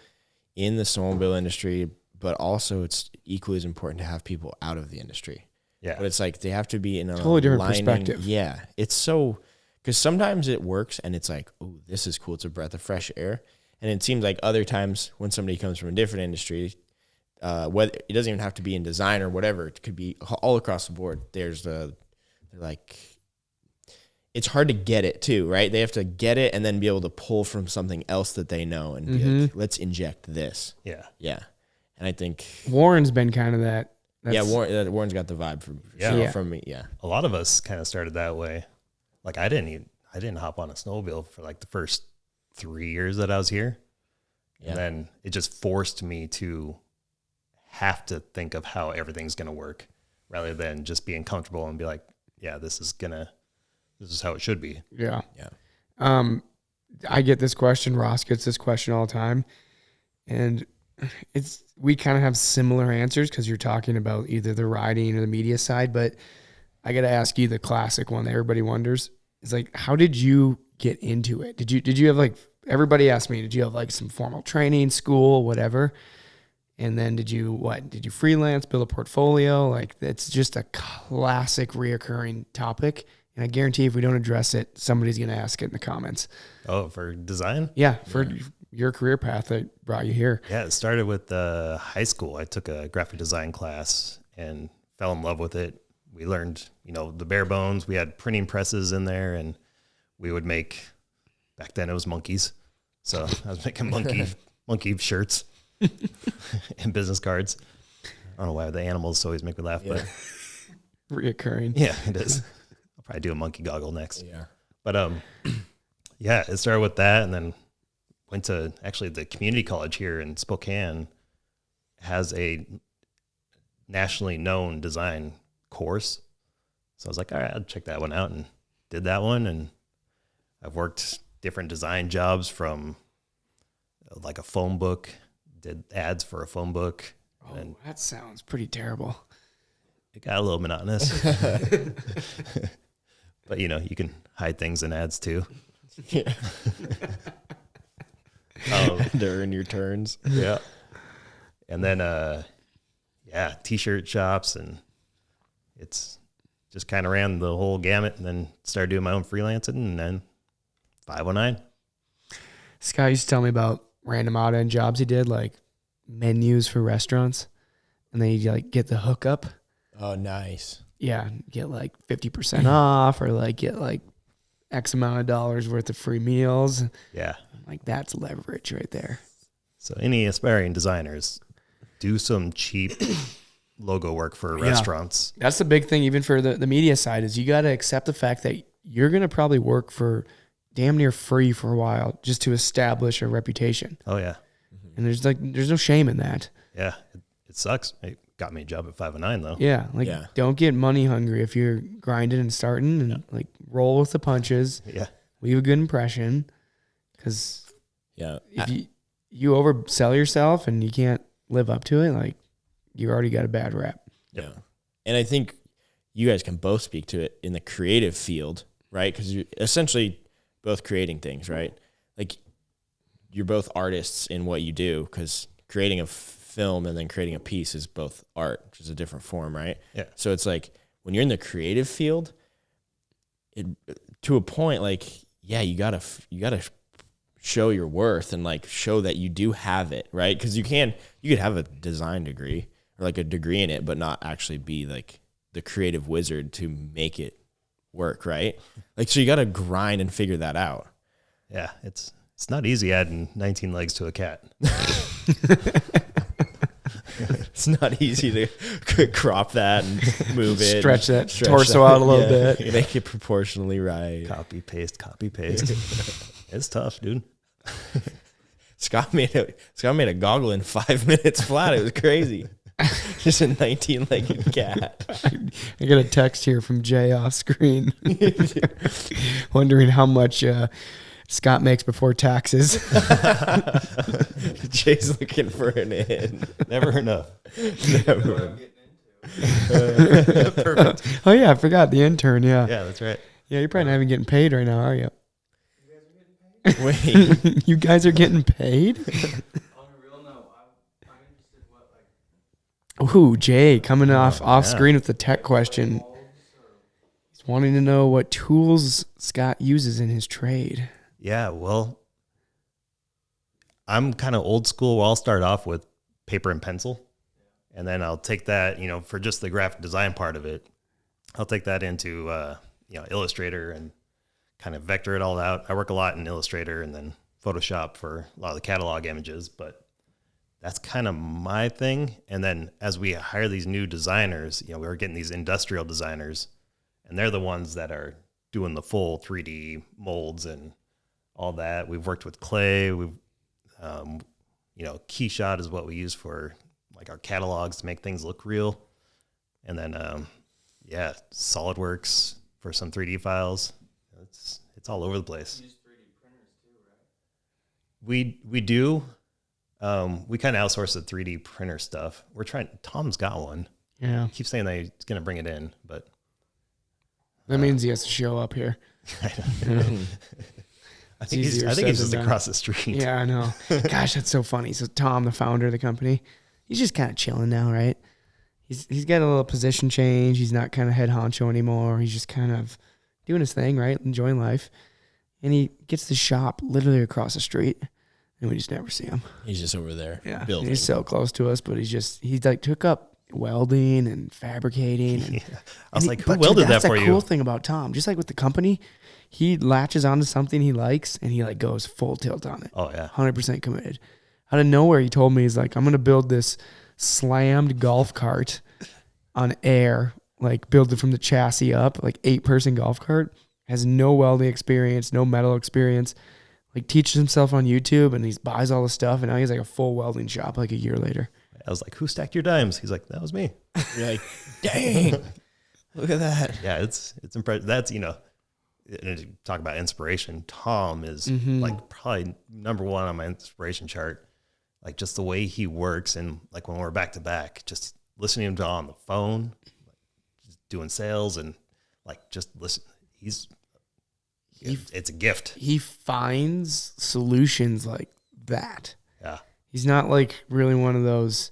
in the snowmobile industry, but also it's equally as important to have people out of the industry. Yeah. But it's like they have to be in a Totally different aligning- perspective. Yeah. It's so, because sometimes it works and it's like, oh, this is cool. It's a breath of fresh air. And it seems like other times when somebody comes from a different industry, whether it doesn't even have to be in design or whatever, it could be all across the board. They're like, it's hard to get it too, right? They have to get it and then be able to pull from something else that they know and be like, let's inject this. Yeah. Yeah. And I think, Warren's been kind of that. Warren's got the vibe from me. Yeah. A lot of us kind of started that way. Like I didn't hop on a snowmobile for like the first 3 years that I was here. Yeah. And then it just forced me to have to think of how everything's going to work rather than just being comfortable and be like, yeah, this is how it should be. Yeah. Yeah. I get this question. Ross gets this question all the time. And we kind of have similar answers because you're talking about either the riding or the media side, but I got to ask you the classic one that everybody wonders is like, how did you get into it? Did you have like, everybody asked me, did you have like some formal training, school, whatever? And then did you freelance, build a portfolio? Like it's just a classic reoccurring topic. And I guarantee if we don't address it, somebody's going to ask it in the comments. Oh, for design? Yeah. For your career path that brought you here. Yeah, it started with high school. I took a graphic design class and fell in love with it. We learned, the bare bones. We had printing presses in there, and we would make, back then it was monkeys. So I was making monkey shirts and business cards. I don't know why the animals always make me laugh, but Reoccurring. yeah, it is. I'll probably do a monkey goggle next. Yeah. But yeah, it started with that, and then went to actually the community college here in Spokane has a nationally known design course. So I was like, all right, I'll check that one out, and did that one. And I've worked different design jobs, from like a phone book, did ads for a phone book. Oh, And that sounds pretty terrible. it got a little monotonous. But you can hide things in ads too. Yeah. To earn your turns. Yeah. And then, t-shirt shops, and it's just kind of ran the whole gamut, and then started doing my own freelancing, and then 509. Scott used to tell me about random odd end jobs he did, like menus for restaurants, and then you like get the hookup. Oh, nice. Yeah, get like 50% off, or like get like X amount of dollars worth of free meals. Yeah. Like that's leverage right there. So any aspiring designers, do some cheap logo work for restaurants. That's the big thing, even for the media side, is you got to accept the fact that you're going to probably work for damn near free for a while just to establish a reputation. Oh yeah. And there's no shame in that. Yeah. It sucks. It got me a job at 509 though. Yeah. Like don't get money hungry if you're grinding and starting, and like roll with the punches. Yeah. Leave a good impression. Cause if you oversell yourself and you can't live up to it, like you already got a bad rap. Yeah. And I think you guys can both speak to it in the creative field, right? Because you're essentially both creating things, right? Like you're both artists in what you do, because creating a film and then creating a piece is both art, which is a different form, right? Yeah. So it's like when you're in the creative field, to a point, like, yeah, you gotta show your worth and like show that you do have it, right? Because you could have a design degree or like a degree in it, but not actually be like the creative wizard to make it work, right? Like, so you got to grind and figure that out. Yeah. It's not easy adding 19 legs to a cat. It's not easy to crop that and move it. Stretch that torso out a little bit. Make it proportionally right. Copy, paste. It's tough, dude. Scott made a goggle in 5 minutes flat. It was crazy. Just a 19-legged cat. I got a text here from Jay off screen wondering how much Scott makes before taxes. Jay's looking for an in. Never enough. Never. Perfect. Oh yeah, I forgot the intern. Yeah, Yeah, that's right. yeah. You're probably not even getting paid right now, are you? Wait. You guys are getting paid? On a real note, I'm interested what Ooh, Jay coming off screen with the tech question. He's wanting to know what tools Scott uses in his trade. Yeah, well, I'm kind of old school. I'll start off with paper and pencil, and then I'll take that, for just the graphic design part of it, I'll take that into, Illustrator and kind of vector it all out. I work a lot in Illustrator and then Photoshop for a lot of the catalog images, but that's kind of my thing. And then as we hire these new designers, we're getting these industrial designers, and they're the ones that are doing the full 3D molds and all that. We've worked with clay. We've, Keyshot is what we use for like our catalogs to make things look real. And then, SolidWorks for some 3D files. It's all over the place. you use 3D printers too, right? We do. We kind of outsource the 3D printer stuff. Tom's got one. Yeah, He keeps saying that he's going to bring it in, but that means he has to show up here. I think he's easier said just than done. across the street. Yeah, I know. Gosh, that's so funny. So Tom, the founder of the company, he's just kind of chilling now, right? He's got a little position change. He's not kind of head honcho anymore. He's just kind of doing his thing, right? Enjoying life. And he gets the shop literally across the street, and we just never see him. He's just over there. Yeah, building. he's so close to us, but he's like took up welding and fabricating. And, I was like, who but welded that that's for the you? cool thing about Tom. Just like with the company, he latches onto something he likes, and he like goes full tilt on it. Oh, yeah. 100% committed. Out of nowhere, he told me, he's like, I'm going to build this slammed golf cart on air, like build it from the chassis up, like 8-person golf cart. Has no welding experience, no metal experience, like teaches himself on YouTube, and he buys all the stuff, and now he's like a full welding shop like a year later. I was like, who stacked your dimes? He's like, that was me. You're like, dang, look at that. Yeah, it's impressive. That's, and talk about inspiration. Tom is like probably number one on my inspiration chart. Like just the way he works, and like when we're back to back, just listening to him on the phone, like just doing sales, and like just listen. It's a gift. He finds solutions like that. Yeah. He's not like really one of those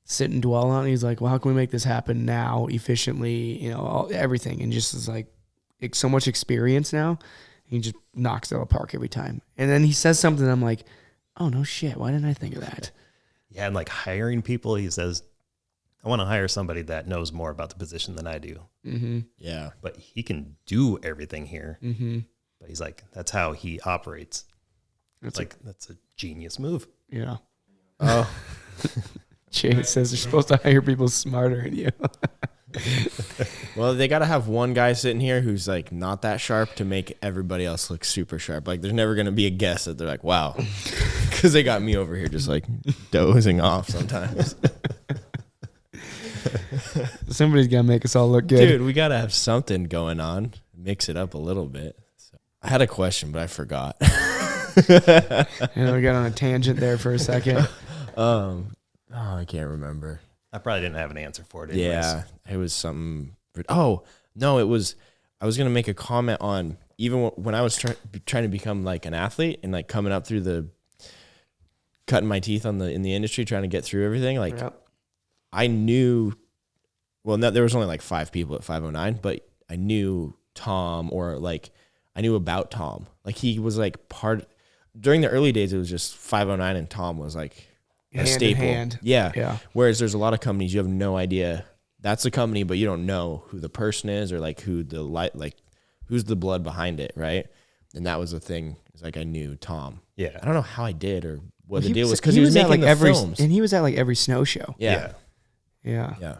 sit and dwell on it. He's like, well, how can we make this happen now efficiently? Everything. And just is like so much experience now. He just knocks it out of the park every time. And then he says something. I'm like, oh, no shit. Why didn't I think of that? Yeah. And like hiring people, he says, I want to hire somebody that knows more about the position than I do. Mm-hmm. Yeah. But he can do everything here. Mm-hmm. But he's like, that's how he operates. That's a genius move. Yeah. Oh, Jay says they're supposed to hire people smarter than you. well, they got to have one guy sitting here who's like not that sharp to make everybody else look super sharp. Like there's never going to be a guess that they're like, wow, because they got me over here just like dozing off sometimes. Somebody's got to make us all look good. Dude, we got to have something going on. Mix it up a little bit. So, I had a question, but I forgot. We got on a tangent there for a second. I can't remember. I probably didn't have an answer for it anyways. Yeah, it was something. Oh, no, I was going to make a comment on even when I was trying to become like an athlete and like coming up through the cutting my teeth in the industry, trying to get through everything. Like I knew, well, no, there was only like 5 people at 509, but I knew Tom, or like I knew about Tom. Like he was like during the early days, it was just 509 and Tom was like a Hand in staple. hand. Yeah. Whereas there's a lot of companies you have no idea that's the company, but you don't know who the person is or like who's the blood behind it, right? And that was the thing. It's like I knew Tom. Yeah. I don't know how I did or what the He deal was, because he was making the films. And he was at like every snow show. Yeah. Yeah.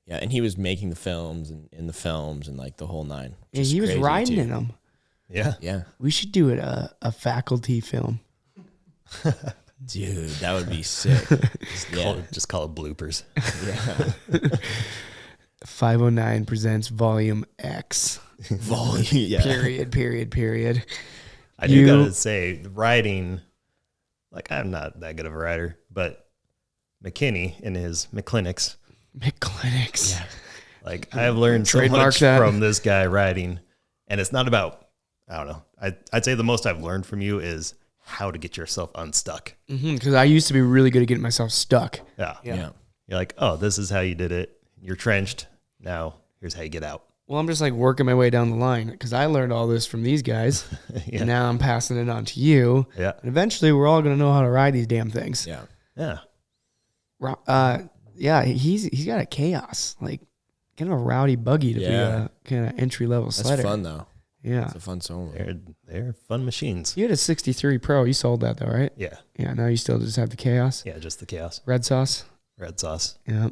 And he was making the films and in the films and like the whole nine. Yeah, he was riding in them. Yeah. We should do it a faculty film. Dude, that would be sick. Just call it bloopers. Yeah. 509 presents Volume X. Volume. Yeah. Period. I do gotta say, riding, like I'm not that good of a rider, but McKinney in his McClinics. Yeah. Like I've learned so Trademark much that. from this guy riding, and it's not about, I don't know. I'd say the most I've learned from you is how to get yourself unstuck. Because I used to be really good at getting myself stuck. Yeah. Yeah. You're like, oh, this is how you did it. You're trenched. Now here's how you get out. Well, I'm just like working my way down the line because I learned all this from these guys. Yeah. And now I'm passing it on to you. Yeah. And eventually we're all going to know how to ride these damn things. Yeah. Yeah. Yeah, he's got a chaos, like kind of a rowdy buggy to be a kind of entry level That's sledder. fun though. Yeah. It's a fun solo. They're fun machines. You had a 63 Pro. You sold that though, right? Yeah. Yeah, now you still just have the chaos. Yeah, just the chaos. Red sauce. Red sauce. Yeah.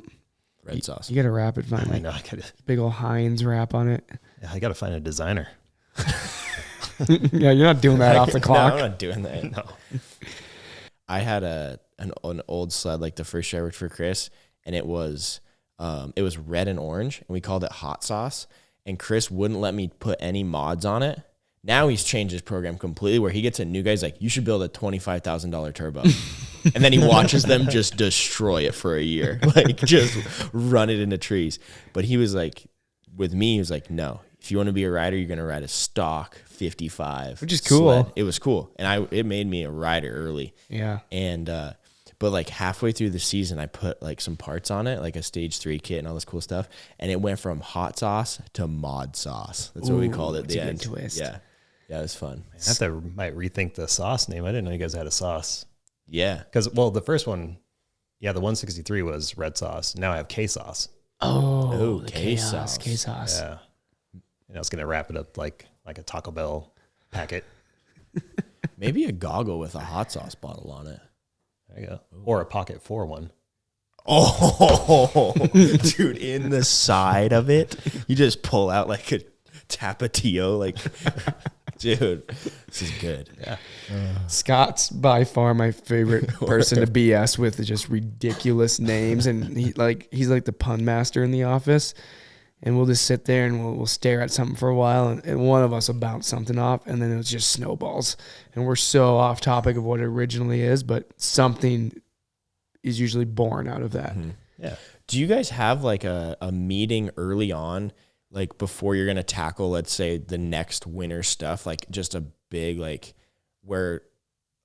Red sauce. You got to wrap it I finally. know. I gotta. Big old Heinz wrap on it. Yeah, I gotta find a designer. Yeah, you're not doing that off the clock. No, I'm not doing that. No. I had an old sled, like the first year I worked for Chris, and it was red and orange, and we called it hot sauce. And Chris wouldn't let me put any mods on it. Now he's changed his program completely, where he gets a new guy. He's like, you should build a $25,000 turbo. And then he watches them just destroy it for a year, like just run it into trees. But he was like, with me, he was like, no, if you want to be a rider, you're going to ride a stock 55. Which is cool. sled. It was cool. And it made me a rider early. Yeah. And, but like halfway through the season, I put like some parts on it, like a stage 3 kit and all this cool stuff. And it went from hot sauce to mod sauce. That's what we called it at the that's a end. good twist. Yeah. Yeah, it was fun. Might rethink the sauce name. I didn't know you guys had a sauce. Yeah. Because, well, the first one, the 163 was red sauce. Now I have K sauce. Oh, the K-sauce. K-sauce. Yeah. And I was going to wrap it up like a Taco Bell packet. Maybe a goggle with a hot sauce bottle on it. There you go. Or a pocket 4 one. Oh, dude, in the side of it, you just pull out like a Tapatio, like Dude, this is good. Yeah. Scott's by far my favorite person to BS with, is just ridiculous names, and he's like the pun master in the office. And we'll just sit there and we'll stare at something for a while, and one of us will bounce something off, and then it just snowballs. And we're so off topic of what it originally is, but something is usually born out of that. Mm-hmm. Yeah. Do you guys have like a meeting early on, like before you're going to tackle, let's say, the next winter stuff, like just a big, like where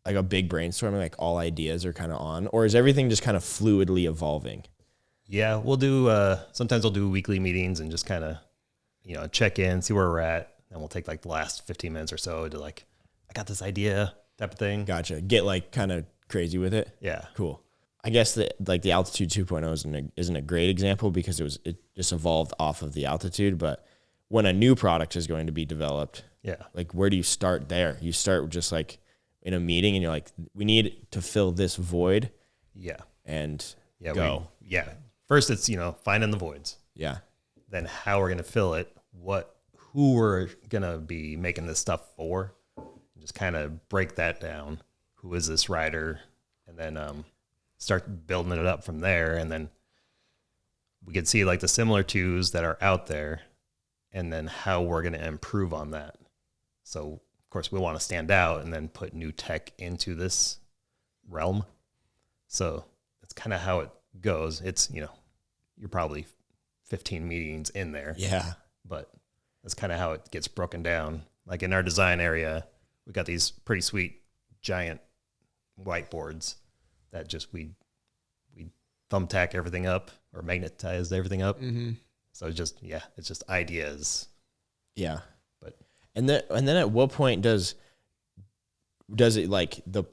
like a big brainstorming, like all ideas are kind of on, or is everything just kind of fluidly evolving? Yeah, we'll do, sometimes we'll do weekly meetings and just kind of, check in, see where we're at. And we'll take like the last 15 minutes or so to like, I got this idea type of thing. Gotcha. Get like kind of crazy with it. Yeah. Cool. I guess that like the Altitude 2.0 isn't a great example because it just evolved off of the Altitude. But when a new product is going to be developed, Yeah. like where do you start there? You start just like in a meeting and you're like, we need to fill this void. Yeah. And Go. First it's, finding the voids. Yeah. Then how we're going to fill it, who we're going to be making this stuff for. Just kind of break that down. Who is this rider? And then start building it up from there. And then we could see like the similar twos that are out there, and then how we're going to improve on that. So of course we want to stand out and then put new tech into this realm. So that's kind of how it goes. It's, you're probably 15 meetings in there. Yeah. But that's kind of how it gets broken down. Like in our design area, we got these pretty sweet giant whiteboards that just we thumbtack everything up or magnetize everything up. Mm-hmm. So it's just ideas. Yeah. But and then at what point does it like the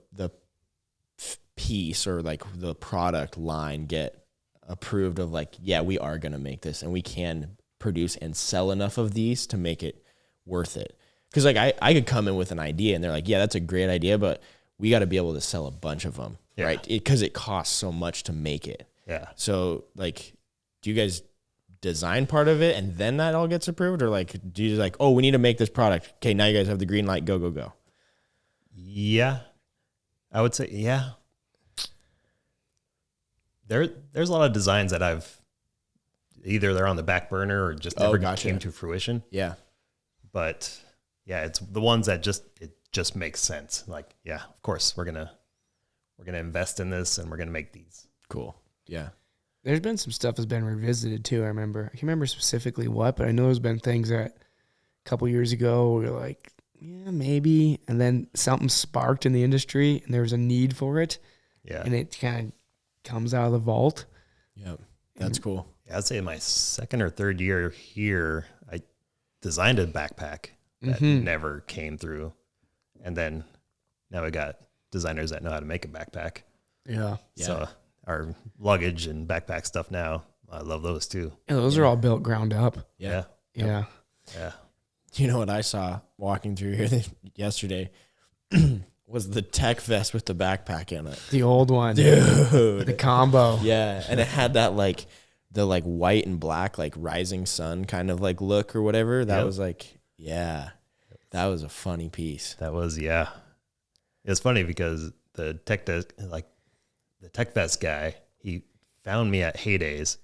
piece or like the product line get approved of like, yeah, we are going to make this and we can produce and sell enough of these to make it worth it? Because like I could come in with an idea and they're like, yeah, that's a great idea, but we got to be able to sell a bunch of them, right? Because it costs so much to make it. Yeah. So like, do you guys design part of it and then that all gets approved, or like do you just like, oh, we need to make this product, okay, now you guys have the green light, go? Yeah, I would say yeah. There's a lot of designs that I've either they're on the back burner or just never came to fruition. Yeah. But yeah, it's the ones that it just makes sense. Like, yeah, of course we're gonna invest in this and we're gonna make these. Cool. Yeah. There's been some stuff that's been revisited too. I can't remember specifically what, but I know there's been things that a couple years ago we were like, yeah, maybe, and then something sparked in the industry and there was a need for it. Yeah. And it kind of comes out of the vault. Yeah. That's cool. Yeah, I'd say in my second or third year here, I designed a backpack that never came through. And then now we got designers that know how to make a backpack. Yeah. So our luggage and backpack stuff now, I love those too. Yeah, those are all built ground up. Yeah. Yeah. Yeah. You know what I saw walking through here yesterday was the tech vest with the backpack in it. The old one. Dude. The combo. Yeah. And it had that like the like white and black, like rising sun kind of like look or whatever. That was like, yeah, that was a funny piece. That was, yeah. It's funny because the tech vest guy, he found me at Heydays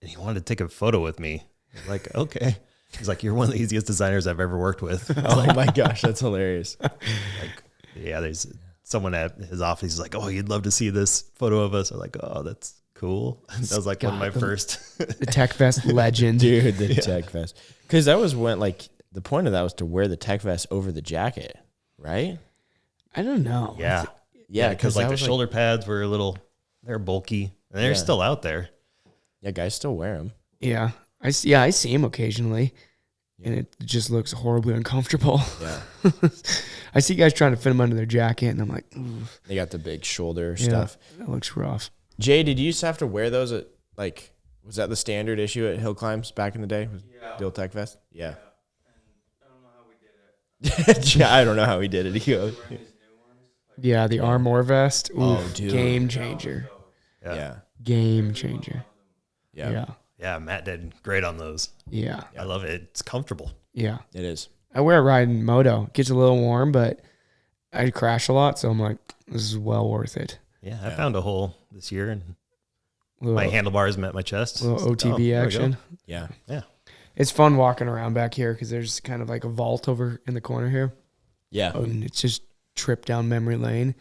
and he wanted to take a photo with me. I'm like, okay. He's like, you're one of the easiest designers I've ever worked with. Oh my gosh, that's hilarious. Yeah, there's someone at his office. He's like, oh, you'd love to see this photo of us. I'm like, oh, that's cool. That was like one of my first. The Tech Vest legend. Dude, the tech vest. Because that was when, like, the point of that was to wear the tech vest over the jacket, right? I don't know. Yeah. Yeah, because like that the was, shoulder pads were they're bulky. And they're still out there. Yeah, guys still wear them. Yeah. I see him occasionally, and it just looks horribly uncomfortable. Yeah. I see guys trying to fit them under their jacket, and I'm like, oof. They got the big shoulder stuff. That looks rough. Jay, did you used to have to wear those at, like, was that the standard issue at Hill Climbs back in the day? Yeah. The old tech vest? Yeah. And I don't know how we did it. Yeah, I don't know how he did it. He goes, Wearing these new ones. Yeah, the Armor vest. Oof, Oh, dude. Game changer. yeah. Game changer. Yeah. Yeah. Yeah, Matt did great on those. Yeah. I love it. It's comfortable. Yeah. It is. I wear it riding moto. It gets a little warm, but I crash a lot, so I'm like, this is well worth it. Yeah, I found a hole this year, and Little, my handlebars met my chest. little Oh, OTB there we go. action. Yeah. Yeah. It's fun walking around back here because there's kind of like a vault over in the corner here. Yeah. And it's just trip down memory lane.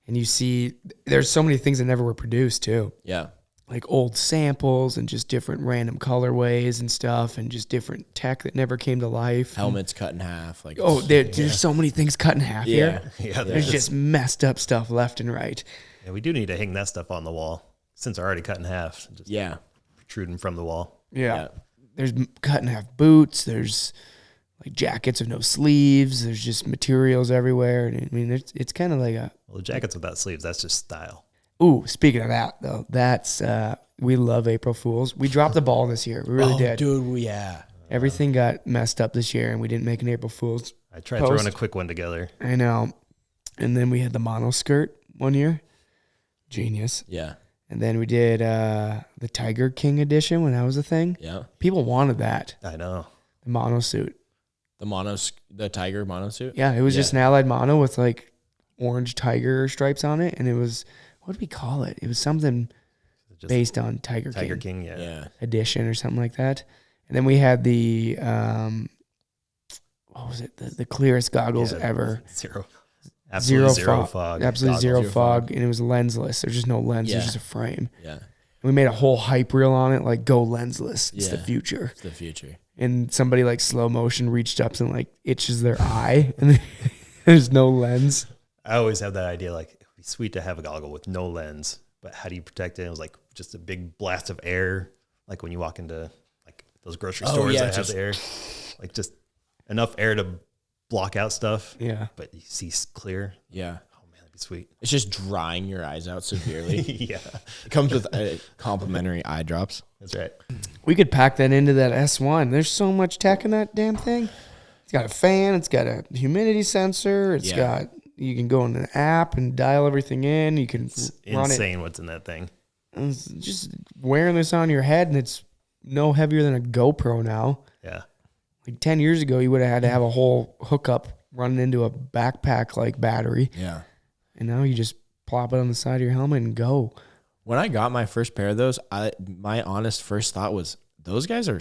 And you see, there's so many things that never were produced too. Yeah. Like old samples and just different random colorways and stuff and just different tech that never came to life. Helmets cut in half. Like, Oh, there's so many things cut in half yeah. here. Yeah, There's just messed up stuff left and right. yeah, we do need to hang that stuff on the wall since they're already cut in half. Just Yeah. protruding from the wall. Yeah. There's cut in half boots. There's like jackets with no sleeves. There's just materials everywhere. And I mean, it's kind of like a, Well, the jackets without sleeves, that's just style. ooh, speaking of that though, that's, we love April Fools. We dropped the ball this year. We really did. Dude, yeah. Everything got messed up this year and we didn't make an April Fools. I tried Post. throwing a quick one together. I know. And then we had the mono skirt one year. Genius. Yeah. And then we did the Tiger King edition when that was a thing. Yeah. People wanted that, I know. the mono suit. The tiger mono suit. Yeah, it was just an Allied mono with like orange tiger stripes on it. And it was, what did we call it? It was something Just based on Tiger Tiger King, King, yeah. Yeah. edition or something like that. And then we had the, what was it? The clearest goggles Yeah, ever. Absolutely zero fog. Absolutely goggles. zero fog. And it was lensless. There's just no lens. Yeah. There's just a frame. Yeah. And we made a whole hype reel on it, like go lensless. It's the Yeah. future. It's the future. And somebody like slow motion reached up and like itches their eye and there's no lens. I always have that idea, like, it'd be sweet to have a goggle with no lens, but how do you protect it? It was like just a big blast of air, like when you walk into like those grocery stores yeah, that have the air, like just enough air to block out stuff, Yeah. but you see clear. Yeah. Oh man, that'd be sweet. It's just drying your eyes out severely. Yeah, It comes with complimentary eye drops. that's right. We could pack that into that S1. There's so much tech in that damn thing. It's got a fan. It's got a humidity sensor. It's Yeah. got, you can go in an app and dial everything in. You can It's run insane what's in that thing. it. And it's just wearing this on your head and it's no heavier than a GoPro now. Yeah, Like 10 years ago, you would have had to have a whole hookup running into a backpack like battery. Yeah. And now you just plop it on the side of your helmet and go. When I got my first pair of those, my honest first thought was, those guys are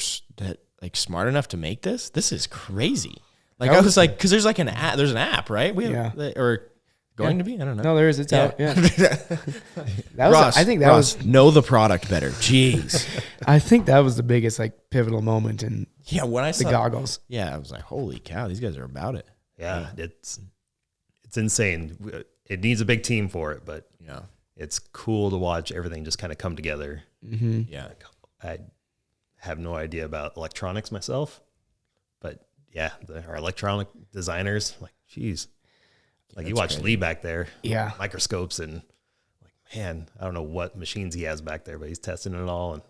like smart enough to make this. This is crazy. Like I was like, because there's like an app. There's an app, right? Or going to be. I don't know. No, there is. It's out. Yeah. That was. Ross, I think that Ross, was. know the product better. Jeez. I think that was the biggest like pivotal moment in Yeah. When I the saw goggles. yeah, I was like, holy cow, these guys are about it. yeah, it's insane. It needs a big team for it, but Yeah. it's cool to watch everything just kind of come together. Mm-hmm. Yeah. I have no idea about electronics myself, but yeah, our electronic designers, like, geez, like you watch Lee back there, Yeah. microscopes, and like, man, I don't know what machines he has back there, but he's testing it all, and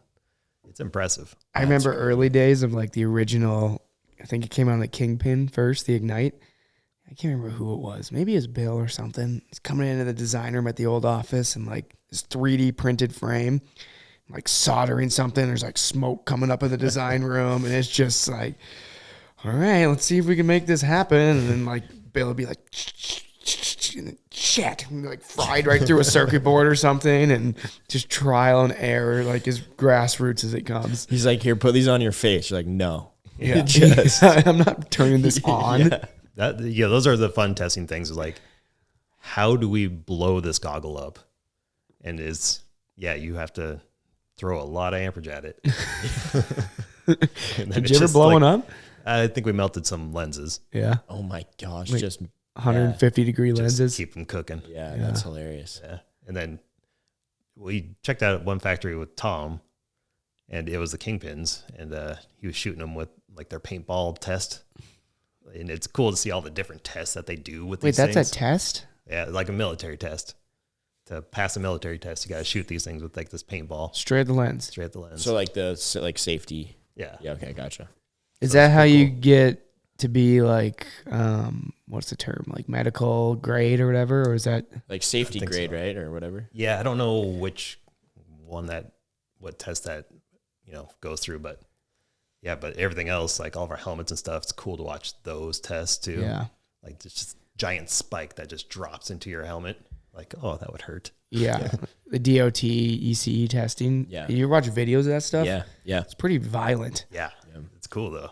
it's impressive. I remember early days of like the original. I think it came out on the Kingpin first, the Ignite. I can't remember who it was. Maybe it was Bill or something. He's coming into the design room at the old office and like this 3D printed frame, like soldering something. There's like smoke coming up in the design room, and it's just like, all right, let's see if we can make this happen. And then like Bill would be like, and then, shit, and, like fried right through a circuit board or something, and just trial and error, like as grassroots as it comes. He's like, here, put these on your face. You're like, no. Yeah, Just- I'm not turning this on. Yeah, those are the fun testing things. Is like, how do we blow this goggle up? And you have to throw a lot of amperage at it. Did you ever blow one up? I think we melted some lenses. Yeah, Oh my gosh. Like- just 150 degree Just lenses. keep them cooking. yeah, that's hilarious. Yeah. And then we checked out one factory with Tom, and it was the Kingpins, and he was shooting them with like their paintball test. And it's cool to see all the different tests that they do with Wait, these that's things. a test? Yeah, like a military test. To pass a military test, you got to shoot these things with like this paintball Straight at the lens. straight at the lens. So like safety. yeah. Yeah. Okay. Gotcha. Is that how you get to be like, what's the term? Like medical grade or whatever? Or is that? Like safety think grade, so. right? Or whatever. Yeah, I don't know what test that, goes through, but Yeah, but everything else, like all of our helmets and stuff, it's cool to watch those tests too. Yeah. Like there's just giant spike that just drops into your helmet. Like, oh, that would hurt. Yeah. The DOT, ECE testing. Yeah. You watch videos of that stuff? Yeah. Yeah. It's pretty violent. Yeah. It's cool though.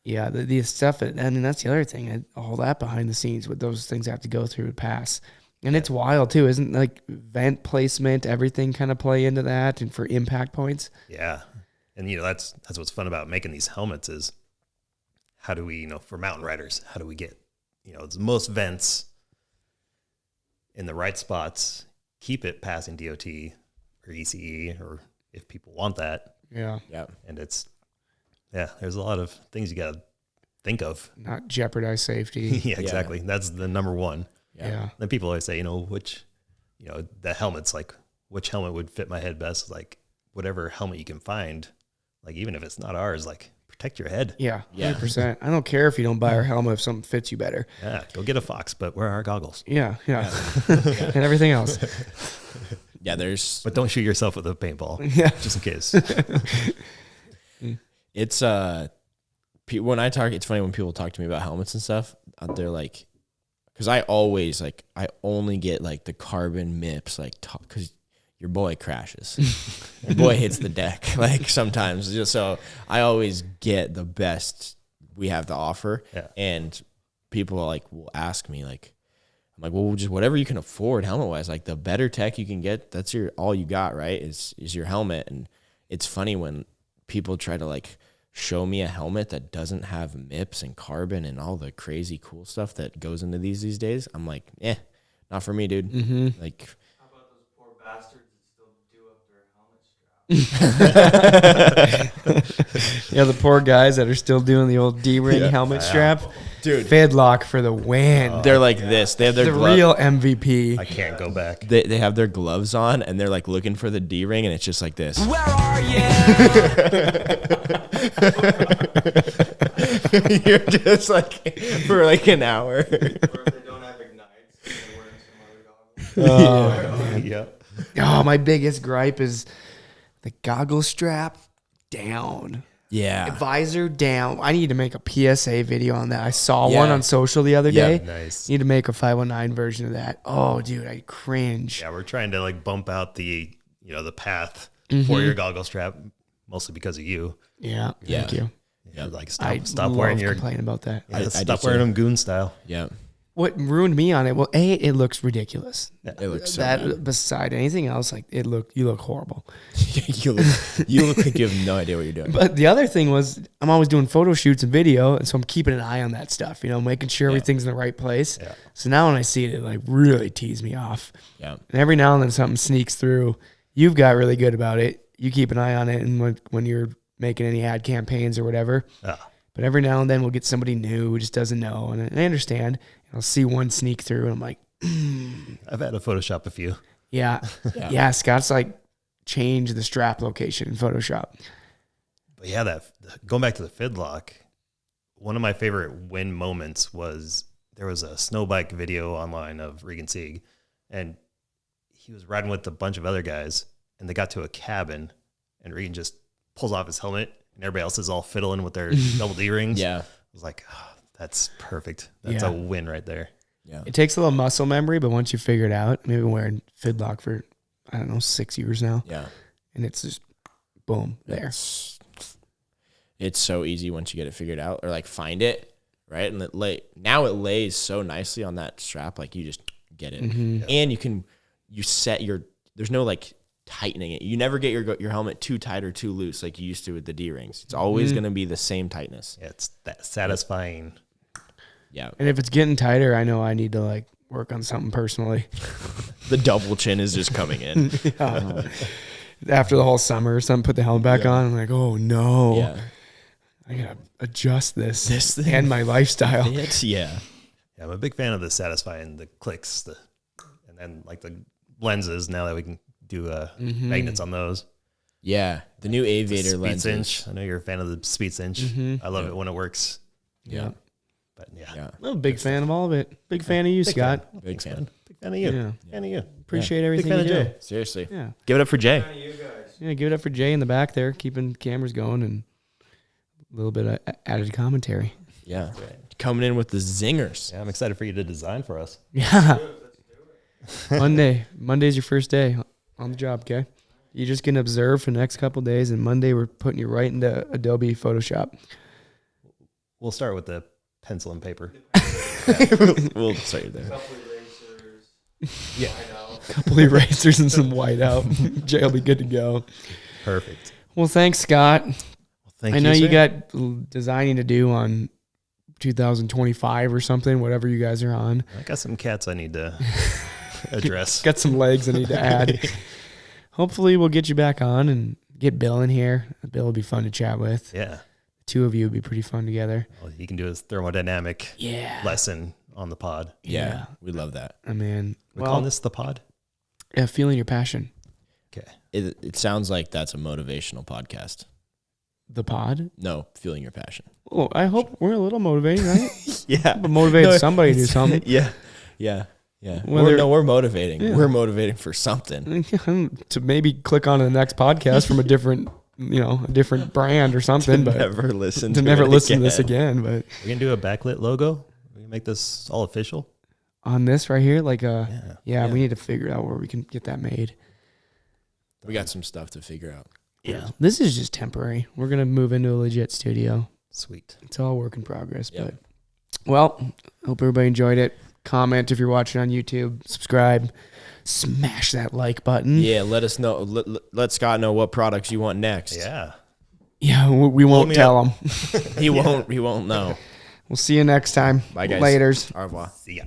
Yeah. The stuff, and that's the other thing, all that behind the scenes, what those things have to go through to pass. And it's wild too, isn't like vent placement, everything kind of play into that and for impact points? Yeah. And, that's what's fun about making these helmets is how do we, for mountain riders, how do we get, the most vents in the right spots, keep it passing DOT or ECE, or if people want that. Yeah. Yeah. And there's a lot of things you got to think of. Not jeopardize safety. Yeah, exactly. That's the number one. Yeah. Then people always say, the helmet's like, which helmet would fit my head best? Like whatever helmet you can find, like even if it's not ours, like protect your head. Yeah. 100%. I don't care if you don't buy our helmet if something fits you better. Yeah, go get a Fox, but wear our goggles. Yeah. And everything else. Yeah, but don't shoot yourself with a paintball. Yeah. Just in case. It's when I talk, it's funny when people talk to me about helmets and stuff. They're like, because I only get like the carbon MIPS, like because your boy crashes, your boy hits the deck like sometimes. Just so I always get the best we have to offer, and people will ask me like, I'm like, well, just whatever you can afford helmet wise, like the better tech you can get, that's all you got, right? Is your helmet. And it's funny when people try to like show me a helmet that doesn't have MIPS and carbon and all the crazy cool stuff that goes into these days. I'm like, not for me, dude. Mm-hmm. Like, How about those poor bastards that still do up their helmet strap? Yeah, the poor guys that are still doing the old D-ring helmet strap. dude, Fedlock for the win. they're like this. They have their the real MVP. I can't go back. They have their gloves on and they're like looking for the D ring and it's just like this. Where are you? You're just like for like an hour. Or if they don't have ignites, they're wearing some other goggles. Yeah. Oh, my biggest gripe is the goggle strap down. Yeah. Visor down. I need to make a PSA video on that. I saw Yeah. one on social the other Yeah, day. Nice. Need to make a 509 version of that. Oh, dude, I cringe. Yeah, we're trying to like bump out the the path Mm-hmm. for your goggle strap, mostly because of you. Yeah, Yeah. thank you. Yeah, like I stop love wearing your complaining about that. yeah, I do stop wearing too. them goon style. Yeah. What ruined me on it? Well, it looks ridiculous. It looks so that bad. beside anything else, like you look horrible. you look like you have no idea what you're doing. But the other thing was, I'm always doing photo shoots and video, and so I'm keeping an eye on that stuff. Making sure everything's in the right place. Yeah. So now when I see it, it like really tees me off. Yeah. And every now and then something sneaks through. You've got really good about it. You keep an eye on it, and when you're making any ad campaigns or whatever. But every now and then we'll get somebody new who just doesn't know, and I understand. I'll see one sneak through, and I'm like, I've had to Photoshop a few. yeah. Scott's like change the strap location in Photoshop. But yeah, that going back to the Fidlock, one of my favorite win moments was there was a snow bike video online of Regan Sieg, and he was riding with a bunch of other guys, and they got to a cabin, and Regan just pulls off his helmet, and everybody else is all fiddling with their double D rings. Yeah. I was like, oh, that's perfect. That's Yeah. a win right there. Yeah. It takes a little muscle memory, but once you figure it out, maybe wearing Fidlock for, 6 years now, Yeah. and it's just boom there. It's so easy once you get it figured out or like find it, right? And now it lays so nicely on that strap, like you just get it. And you set there's no like tightening it. You never get your helmet too tight or too loose like you used to with the D rings. It's always going to be the same tightness. Yeah, it's that satisfying. Yeah. And if it's getting tighter, I know I need to like work on something personally. The double chin is just coming in. After the whole summer or something, put the helmet back on. I'm like, oh no, Yeah. I gotta adjust this thing. and my lifestyle. Yeah. Yeah, I'm a big fan of the satisfying, the clicks, and then like the lenses. Now that we can do magnets on those. Yeah. The new aviator Speed lenses. cinch. I know you're a fan of the speed cinch. I love it when it works. Yeah. But Yeah. I'm a big fan of all of it. Big fan of you, Scott. Big fan. Big fan of you. Yeah. Fan of you. Appreciate everything fan you of do. Jay. Seriously. Yeah. Give it up for Jay. You guys. Yeah, give it up for Jay in the back there, keeping cameras going and little bit of added commentary. Yeah. Coming in with the zingers. Yeah, I'm excited for you to design for us. Yeah. Monday's your first day on the job, okay? You're just going to observe for the next couple of days, and Monday we're putting you right into Adobe Photoshop. We'll start with the pencil and paper. We'll start there. Couple erasers. Yeah. Couple erasers and some whiteout. Jay will be good to go. Perfect. Well, thanks, Scott. Thank I know you sir. got designing to do on 2025 or something, whatever you guys are on. I got some cats I need to address. Got some legs I need to add. Hopefully we'll get you back on and get Bill in here. Bill would be fun to chat with. Yeah. The two of you would be pretty fun together. Well, he can do his thermodynamic lesson on the pod. Yeah. We love that. I mean, We're calling this the pod? yeah, feeling your passion. Okay. It sounds like that's a motivational podcast. The pod? No, feeling your passion. Oh, I hope we're a little motivating, right? Yeah. But motivated somebody to do something. Yeah. Yeah. Yeah. Whether- We're motivating. Yeah. We're motivating for something. To maybe click on to the next podcast from a different, a different brand or something, but Never listen to to never it listen to this again. again. But We're going to do a backlit logo? We can make this all official? on this right here, like Yeah. we need to figure out where we can get that made. We got some stuff to figure out. Yeah. This is just temporary. We're going to move into a legit studio. Sweet. It's all work in progress. Yep. But, well, hope everybody enjoyed it. Comment if you're watching on YouTube. Subscribe. Smash that like button. Yeah, let us know. Let Scott know what products you want next. Yeah. Yeah, we won't me tell him. He won't know. We'll see you next time. Bye, guys. Laters. Au revoir. See ya.